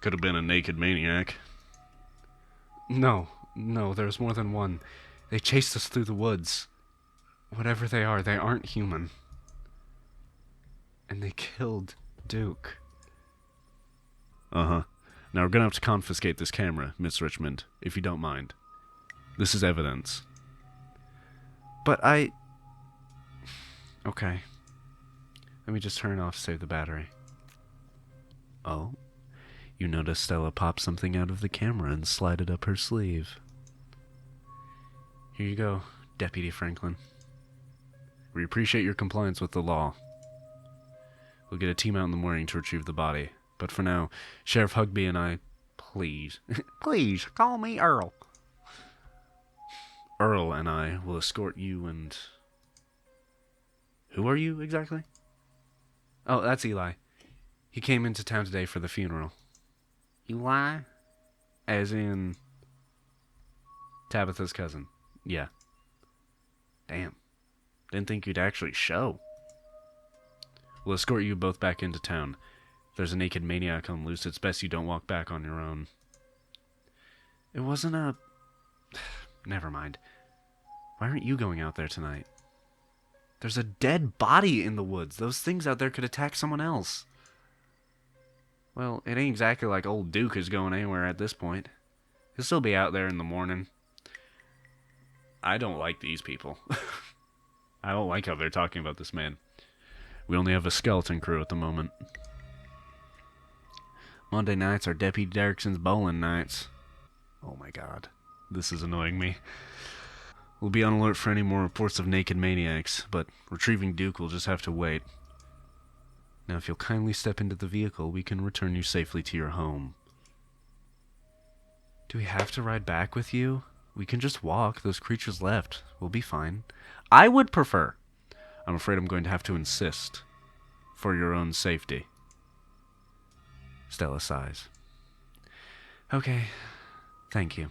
Could have been a naked maniac. No, there's more than one. They chased us through the woods. Whatever they are, they aren't human. And they killed Duke. Uh-huh. Now we're gonna have to confiscate this camera, Miss Richmond, if you don't mind. This is evidence. But I... Okay. Let me just turn it off to save the battery. Oh? You notice Stella pop something out of the camera and slide it up her sleeve. Here you go, Deputy Franklin. We appreciate your compliance with the law. We'll get a team out in the morning to retrieve the body. But for now, Sheriff Hugby and I... Please. Please, call me Earl. Earl and I will escort you and... Who are you, exactly? Oh, that's Eli. He came into town today for the funeral. Eli? As in... Tabitha's cousin. Yeah. Damn. Didn't think you'd actually show. We'll escort you both back into town. If there's a naked maniac on loose, it's best you don't walk back on your own. It wasn't a... Never mind. Why aren't you going out there tonight? There's a dead body in the woods. Those things out there could attack someone else. Well, it ain't exactly like old Duke is going anywhere at this point. He'll still be out there in the morning. I don't like these people. I don't like how they're talking about this man. We only have a skeleton crew at the moment. Monday nights are Deputy Derrickson's bowling nights. Oh my god. This is annoying me. We'll be on alert for any more reports of naked maniacs, but retrieving Duke will just have to wait. Now, if you'll kindly step into the vehicle, we can return you safely to your home. Do we have to ride back with you? We can just walk. Those creatures left. We'll be fine. I would prefer. I'm afraid I'm going to have to insist. For your own safety. Stella sighs. Okay. Thank you.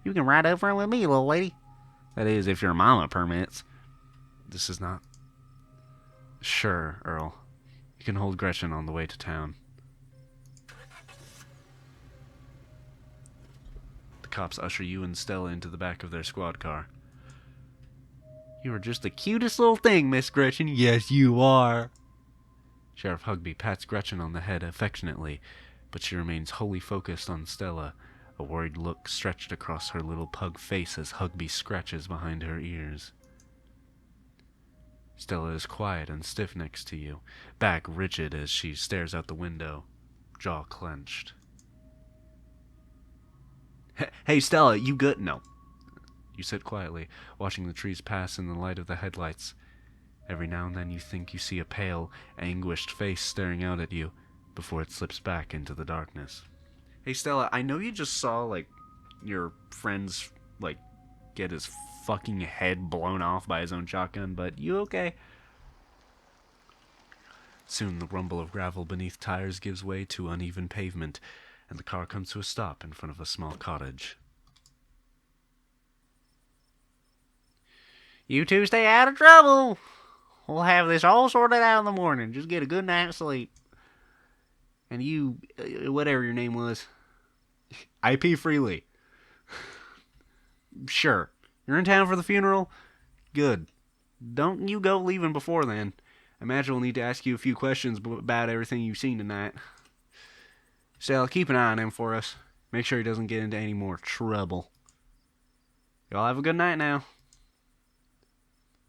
You can ride over with me, little lady. That is, if your mama permits. This is not... Sure, Earl. You can hold Gretchen on the way to town. The cops usher you and Stella into the back of their squad car. You are just the cutest little thing, Miss Gretchen. Yes, you are. Sheriff Hugby pats Gretchen on the head affectionately, but she remains wholly focused on Stella, a worried look stretched across her little pug face as Hugby scratches behind her ears. Stella is quiet and stiff next to you, back rigid as she stares out the window, jaw clenched. Hey, Stella, you good? No. You sit quietly, watching the trees pass in the light of the headlights. Every now and then you think you see a pale, anguished face staring out at you, before it slips back into the darkness. Hey, Stella, I know you just saw, your friend's, get his fucking head blown off by his own shotgun, but you okay? Soon the rumble of gravel beneath tires gives way to uneven pavement, and the car comes to a stop in front of a small cottage. You two stay out of trouble. We'll have this all sorted out in the morning. Just get a good night's sleep. And you, whatever your name was, IP Freely. Sure. You're in town for the funeral? Good. Don't you go leaving before then. I imagine we'll need to ask you a few questions about everything you've seen tonight. Stella, keep an eye on him for us. Make sure he doesn't get into any more trouble. Y'all have a good night now.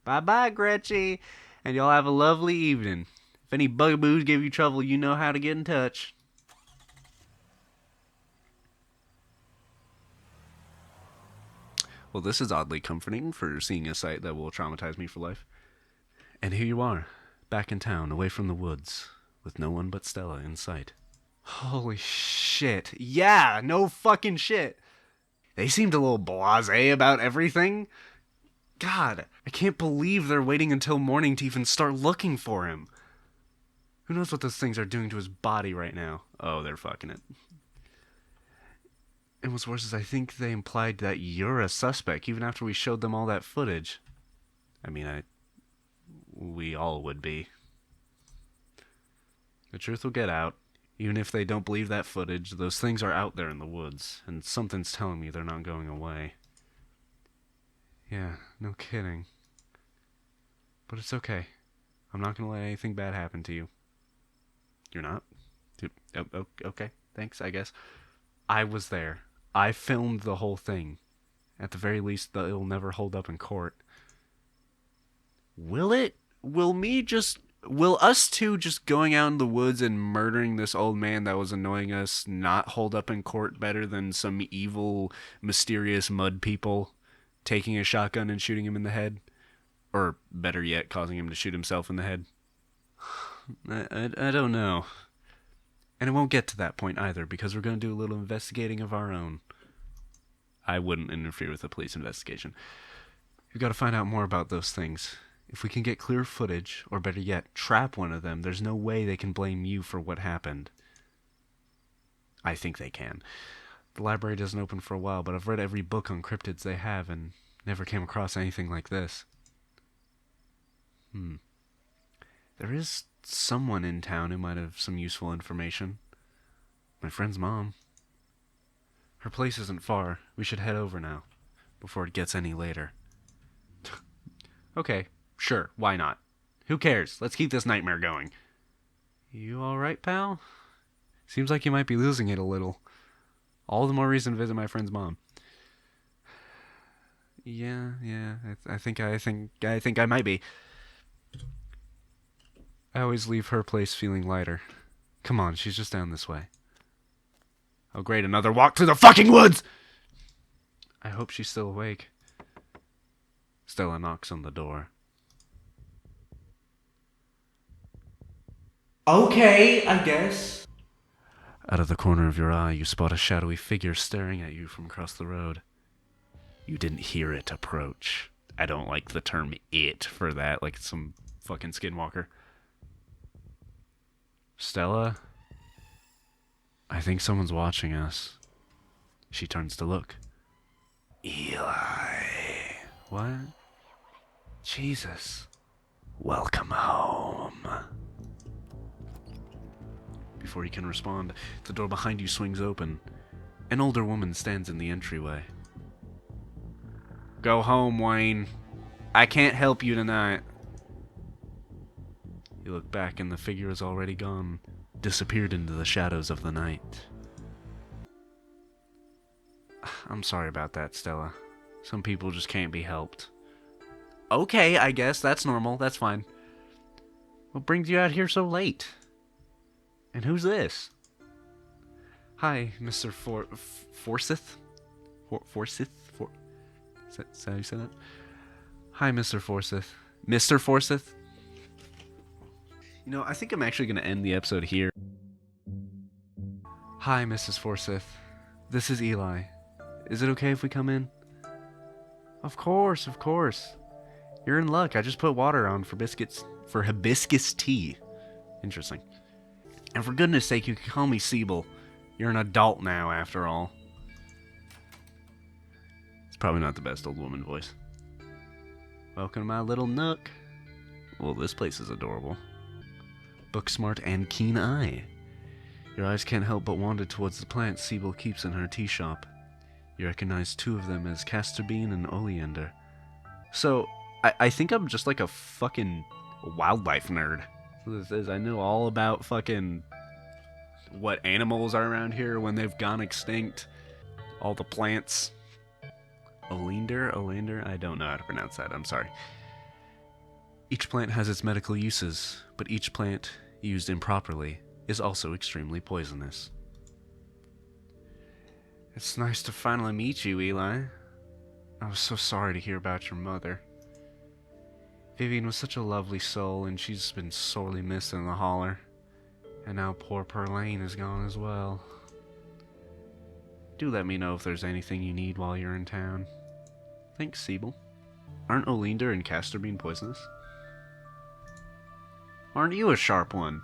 Bye-bye, Gretchen. And y'all have a lovely evening. If any bugaboos give you trouble, you know how to get in touch. Well, this is oddly comforting for seeing a sight that will traumatize me for life. And here you are, back in town, away from the woods, with no one but Stella in sight. Holy shit. Yeah, no fucking shit. They seemed a little blasé about everything. God, I can't believe they're waiting until morning to even start looking for him. Who knows what those things are doing to his body right now? Oh, they're fucking it. And what's worse is I think they implied that you're a suspect even after we showed them all that footage. I mean, we all would be. The truth will get out. Even if they don't believe that footage, those things are out there in the woods, and something's telling me they're not going away. Yeah, no kidding. But it's okay. I'm not gonna let anything bad happen to you. You're not? Okay, thanks, I guess. I was there. I filmed the whole thing. At the very least, it'll never hold up in court. Will it? Will us two just going out in the woods and murdering this old man that was annoying us not hold up in court better than some evil, mysterious mud people taking a shotgun and shooting him in the head? Or better yet, causing him to shoot himself in the head? I don't know. And it won't get to that point either, because we're going to do a little investigating of our own. I wouldn't interfere with a police investigation. We've got to find out more about those things. If we can get clear footage, or better yet, trap one of them, there's no way they can blame you for what happened. I think they can. The library doesn't open for a while, but I've read every book on cryptids they have and never came across anything like this. There is someone in town who might have some useful information. My friend's mom. Her place isn't far. We should head over now, before it gets any later. Okay, sure, why not? Who cares? Let's keep this nightmare going. You alright, pal? Seems like you might be losing it a little. All the more reason to visit my friend's mom. Yeah, I think I might be. I always leave her place feeling lighter. Come on, she's just down this way. Oh great, another walk through the fucking woods! I hope she's still awake. Stella knocks on the door. Okay, I guess. Out of the corner of your eye, you spot a shadowy figure staring at you from across the road. You didn't hear it approach. I don't like the term "it" for that, like some fucking skinwalker. Stella? I think someone's watching us. She turns to look. Eli. What? Jesus. Welcome home. Before he can respond, the door behind you swings open. An older woman stands in the entryway. Go home, Wayne. I can't help you tonight. You look back and the figure is already gone, disappeared into the shadows of the night. I'm sorry about that, Stella. Some people just can't be helped. Okay, I guess. That's normal. That's fine. What brings you out here so late? And who's this? Hi, Mr. Forsyth? Forsyth? Is that how you say that? Hi, Mr. Forsyth. Mr. Forsyth? You know, I think I'm actually going to end the episode here. Hi, Mrs. Forsyth. This is Eli. Is it okay if we come in? Of course, of course. You're in luck. I just put water on for hibiscus tea. Interesting. And for goodness sake, you can call me Siebel. You're an adult now, after all. It's probably not the best old woman voice. Welcome to my little nook. Well, this place is adorable. Book smart and keen eye. Your eyes can't help but wander towards the plants Siebel keeps in her tea shop. You recognize two of them as castor bean and oleander. So, I think I'm just like a fucking wildlife nerd. This is, I know all about fucking what animals are around here when they've gone extinct. All the plants. Oleander? I don't know how to pronounce that, I'm sorry. Each plant has its medical uses, but each plant, used improperly, is also extremely poisonous. It's nice to finally meet you, Eli. I was so sorry to hear about your mother. Vivian was such a lovely soul, and she's been sorely missed in the holler. And now poor Perlane is gone as well. Do let me know if there's anything you need while you're in town. Thanks, Siebel. Aren't oleander and castor bean poisonous? Aren't you a sharp one?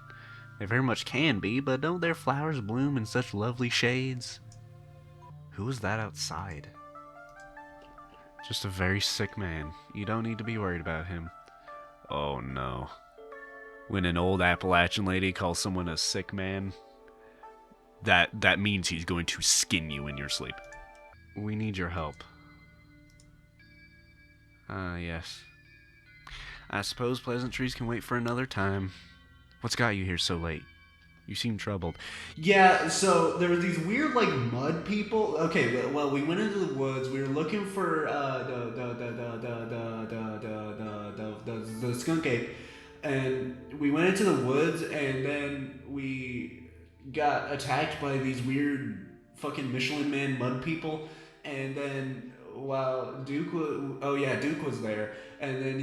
They very much can be, but don't their flowers bloom in such lovely shades? Who was that outside? Just a very sick man. You don't need to be worried about him. Oh no. When an old Appalachian lady calls someone a sick man, that means he's going to skin you in your sleep. We need your help. Yes. I suppose pleasantries can wait for another time. What's got you here so late? You seem troubled. Yeah, so there were these weird like mud people. Okay, well we went into the woods. We were looking for the skunk ape, and we went into the woods, and then we got attacked by these weird fucking Michelin Man mud people, and then while Duke was there, and then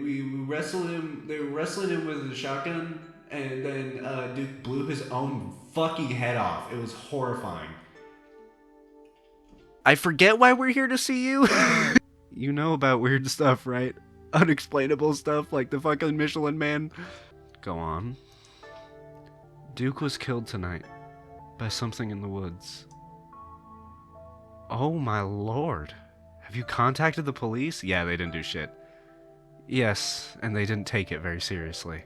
we wrestled him. They were wrestling him with a shotgun, and then Duke blew his own fucking head off. It was horrifying. I forget why we're here to see you. You know about weird stuff, right? Unexplainable stuff like the fucking Michelin Man. Go on. Duke was killed tonight by something in the woods. Oh my lord. Have you contacted the police? Yeah, they didn't do shit. Yes, and they didn't take it very seriously.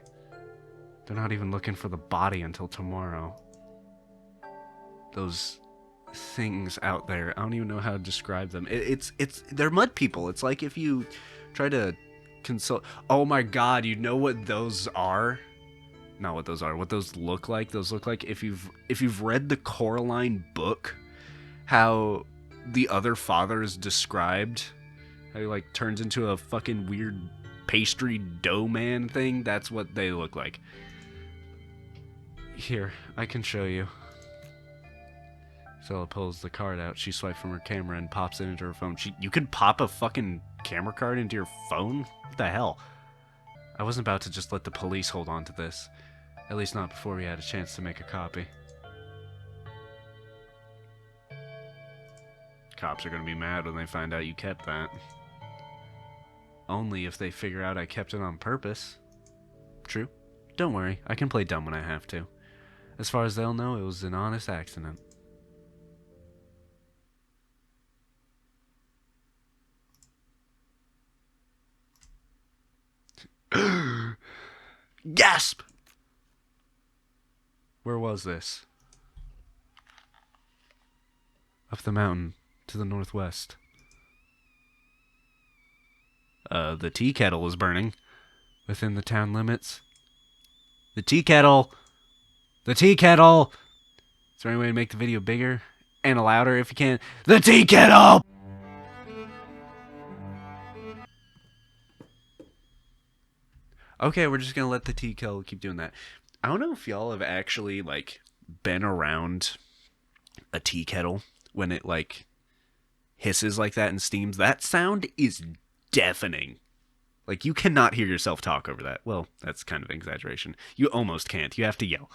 They're not even looking for the body until tomorrow. Those things out there, I don't even know how to describe them. They're mud people. It's like if you try to consult. Oh my god, you know what those are? Not what those are. What those look like? Those look like if you've read the Coraline book, how the other father is described, how he like turns into a fucking weird pastry dough man thing. That's what they look like. Here, I can show you. Cello pulls the card out. She swipes from her camera and pops it into her phone. You could pop a fucking camera card into your phone? What the hell? I wasn't about to just let the police hold on to this. At least not before we had a chance to make a copy. Cops are gonna be mad when they find out you kept that. Only if they figure out I kept it on purpose. True. Don't worry, I can play dumb when I have to. As far as they'll know, it was an honest accident. Gasp! Where was this? Up the mountain, to the northwest. The tea kettle is burning. Within the town limits. The tea kettle! The tea kettle! Is there any way to make the video bigger? And louder if you can? The tea kettle! Okay, we're just gonna let the tea kettle keep doing that. I don't know if y'all have actually, like, been around a tea kettle when it, like, hisses like that and steams. That sound is deafening. Like, you cannot hear yourself talk over that. Well, that's kind of an exaggeration. You almost can't. You have to yell.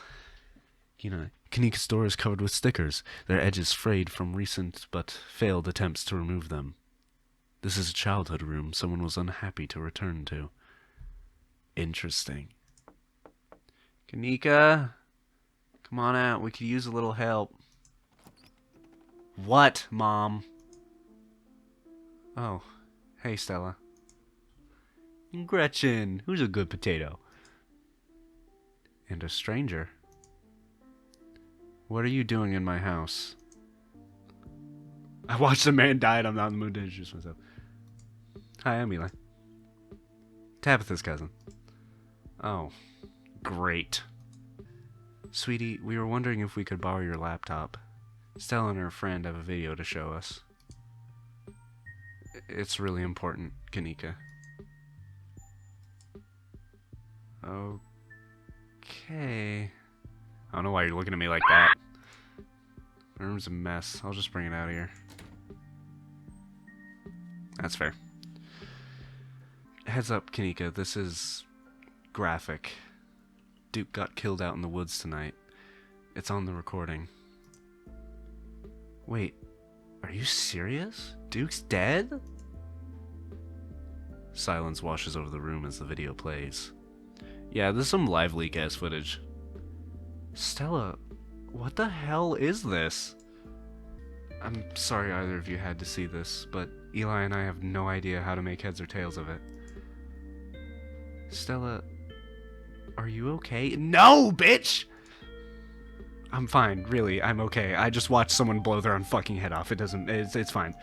You know, Kanika's door is covered with stickers, their edges frayed from recent but failed attempts to remove them. This is a childhood room someone was unhappy to return to. Interesting. Kanika, come on out. We could use a little help. What, Mom? Oh, hey, Stella. Gretchen, who's a good potato? And a stranger. What are you doing in my house? I watched a man die and I'm not in the mood to introduce myself. Hi, I'm Eli. Tabitha's cousin. Oh, great. Sweetie, we were wondering if we could borrow your laptop. Stella and her friend have a video to show us. It's really important, Kanika. Okay. I don't know why you're looking at me like that. My room's a mess. I'll just bring it out of here. That's fair. Heads up, Kanika. This is graphic. Duke got killed out in the woods tonight. It's on the recording. Wait, are you serious? Duke's dead? Silence washes over the room as the video plays. Yeah, this is some live leak-ass footage. Stella, what the hell is this? I'm sorry either of you had to see this, but Eli and I have no idea how to make heads or tails of it. Stella, are you okay? No, bitch! I'm fine, really, I'm okay. I just watched someone blow their own fucking head off. It's fine.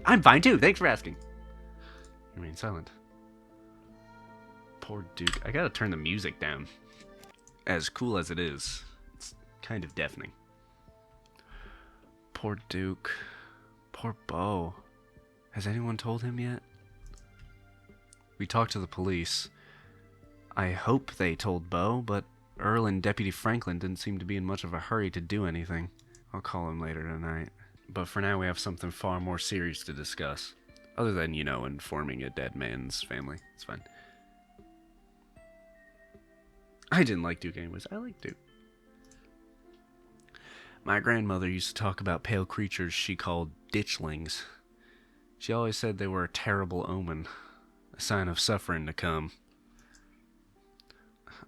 I'm fine too, thanks for asking. You remain silent. Poor Duke. I gotta turn the music down. As cool as it is, it's kind of deafening. Poor Duke. Poor Beau. Has anyone told him yet? We talked to the police. I hope they told Beau, but Earl and Deputy Franklin didn't seem to be in much of a hurry to do anything. I'll call him later tonight. But for now, we have something far more serious to discuss. Other than, you know, informing a dead man's family. It's fine. I didn't like Duke anyways. I like Duke. My grandmother used to talk about pale creatures she called ditchlings. She always said they were a terrible omen. A sign of suffering to come.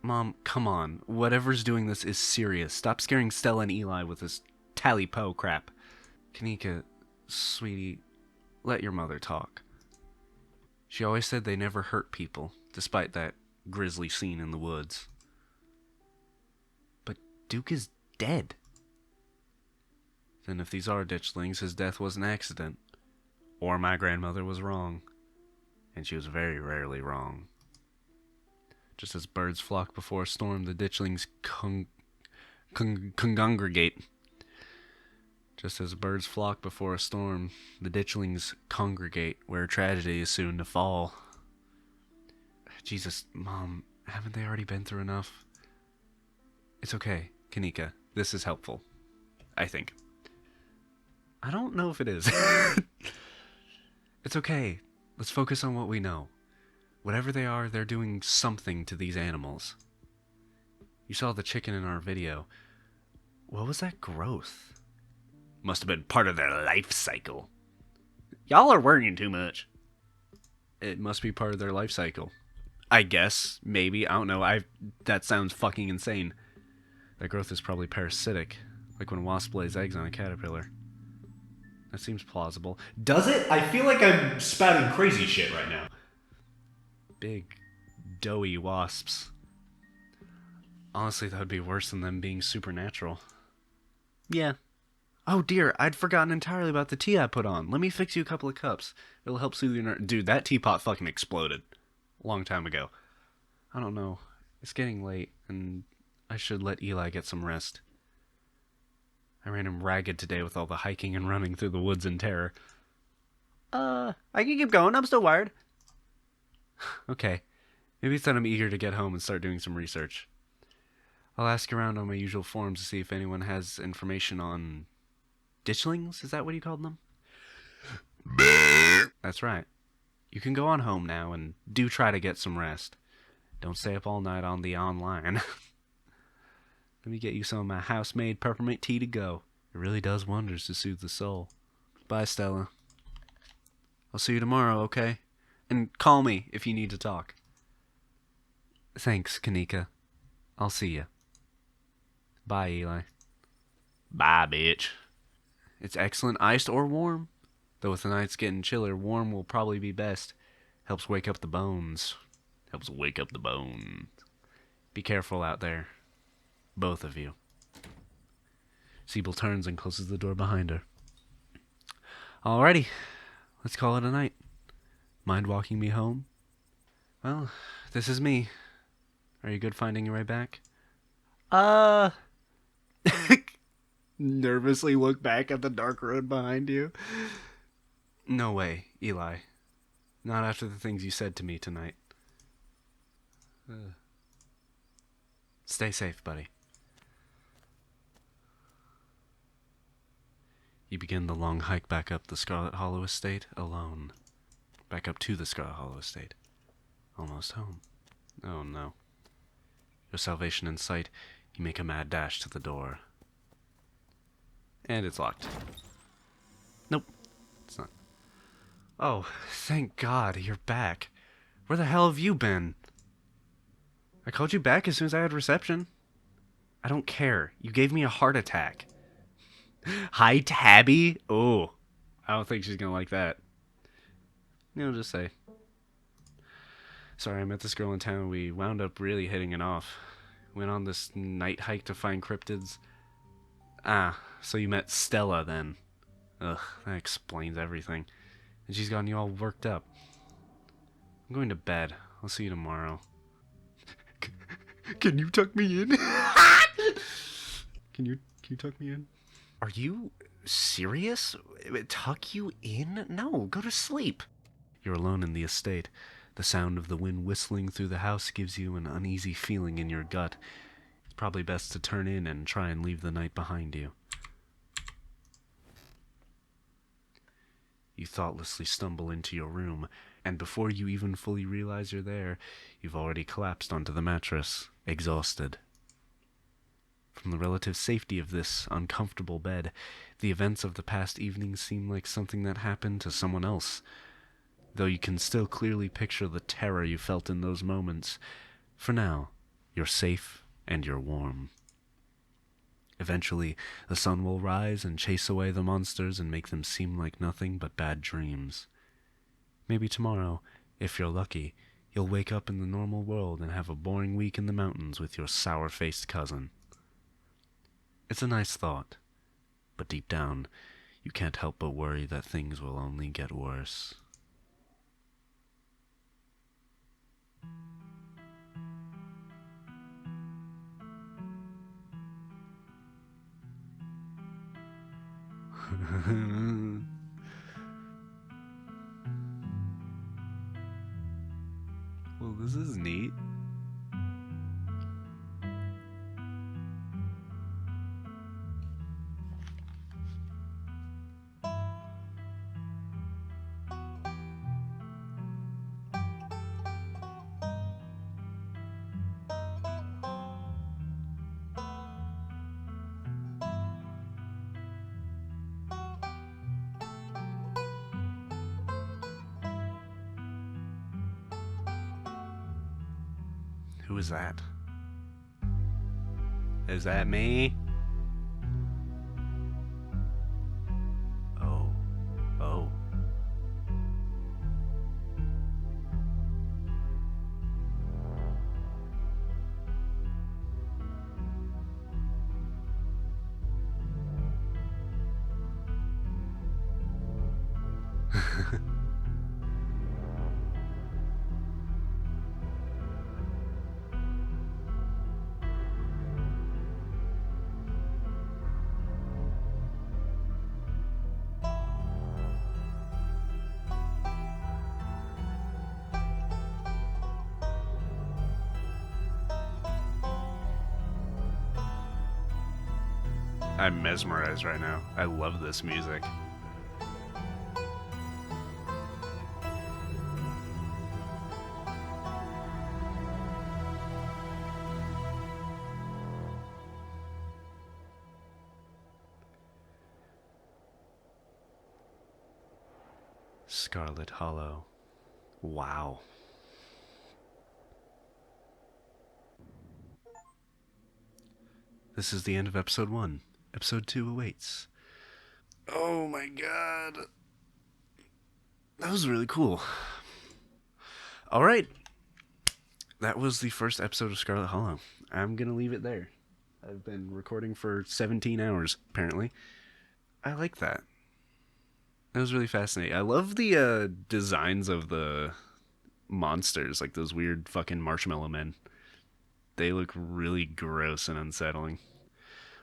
Mom, come on. Whatever's doing this is serious. Stop scaring Stella and Eli with this tally-po crap. Kanika, sweetie, let your mother talk. She always said they never hurt people, despite that grisly scene in the woods. But Duke is dead. Then if these are ditchlings, his death was an accident. Or my grandmother was wrong. And she was very rarely wrong. Just as birds flock before a storm, the ditchlings congregate. Just as birds flock before a storm, the ditchlings congregate where tragedy is soon to fall. Jesus, Mom, haven't they already been through enough? It's okay, Kanika. This is helpful. I think. I don't know if it is. It's okay. Let's focus on what we know. Whatever they are, they're doing something to these animals. You saw the chicken in our video. What was that growth? Must have been part of their life cycle. Y'all are worrying too much. It must be part of their life cycle. I guess. Maybe. I don't know. That sounds fucking insane. That growth is probably parasitic. Like when a wasp lays eggs on a caterpillar. That seems plausible. Does it? I feel like I'm spouting crazy shit right now. Big, doughy wasps. Honestly, that would be worse than them being supernatural. Yeah. Oh dear, I'd forgotten entirely about the tea I put on. Let me fix you a couple of cups. It'll help soothe your nerves. Dude, that teapot fucking exploded. A long time ago. I don't know. It's getting late, and I should let Eli get some rest. I ran him ragged today with all the hiking and running through the woods in terror. I can keep going. I'm still wired. Okay. Maybe it's that I'm eager to get home and start doing some research. I'll ask around on my usual forums to see if anyone has information on ditchlings. Is that what you called them? That's right. You can go on home now and do try to get some rest. Don't stay up all night on the online. Let me get you some of my house-made peppermint tea to go. It really does wonders to soothe the soul. Bye, Stella. I'll see you tomorrow, okay? And call me if you need to talk. Thanks, Kanika. I'll see you. Bye, Eli. Bye, bitch. It's excellent iced or warm. Though with the nights getting chiller, warm will probably be best. Helps wake up the bones. Helps wake up the bones. Be careful out there. Both of you. Siebel turns and closes the door behind her. Alrighty. Let's call it a night. Mind walking me home? Well, this is me. Are you good finding your way back? Nervously look back at the dark road behind you. No way, Eli. Not after the things you said to me tonight. Stay safe, buddy. You begin the long hike back up the Scarlet Hollow estate alone. Back up to the Scarlet Hollow estate. Almost home. Oh no. Your salvation in sight, you make a mad dash to the door. And it's locked. Nope, it's not. Oh, thank God, you're back. Where the hell have you been? I called you back as soon as I had reception. I don't care. You gave me a heart attack. Hi, Tabby? Oh, I don't think she's gonna like that. Just say. Sorry, I met this girl in town. We wound up really hitting it off. Went on this night hike to find cryptids. Ah, so you met Stella then. Ugh, that explains everything. And she's gotten you all worked up. I'm going to bed. I'll see you tomorrow. Can you tuck me in? Can you tuck me in? Are you serious? Tuck you in? No, go to sleep. You're alone in the estate. The sound of the wind whistling through the house gives you an uneasy feeling in your gut. It's probably best to turn in and try and leave the night behind you. You thoughtlessly stumble into your room, and before you even fully realize you're there, you've already collapsed onto the mattress, exhausted. From the relative safety of this uncomfortable bed, the events of the past evening seem like something that happened to someone else. Though you can still clearly picture the terror you felt in those moments, for now, you're safe and you're warm. Eventually, the sun will rise and chase away the monsters and make them seem like nothing but bad dreams. Maybe tomorrow, if you're lucky, you'll wake up in the normal world and have a boring week in the mountains with your sour-faced cousin. It's a nice thought, but deep down, you can't help but worry that things will only get worse. Well, this is neat. Who is that? Is that me? Oh. Oh. I'm mesmerized right now. I love this music. Scarlet Hollow. Wow. This is the end of episode 1. Episode 2 awaits. Oh my god. That was really cool. Alright. That was the first episode of Scarlet Hollow. I'm gonna leave it there. I've been recording for 17 hours, apparently. I like that. That was really fascinating. I love the designs of the monsters, like those weird fucking marshmallow men. They look really gross and unsettling.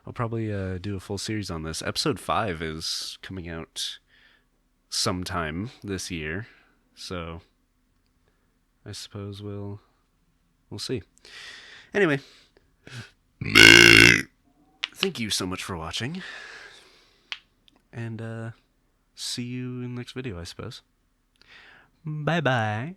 I'll probably do a full series on this. Episode 5 is coming out sometime this year, so I suppose we'll see. Anyway, thank you so much for watching, and see you in the next video, I suppose. Bye-bye.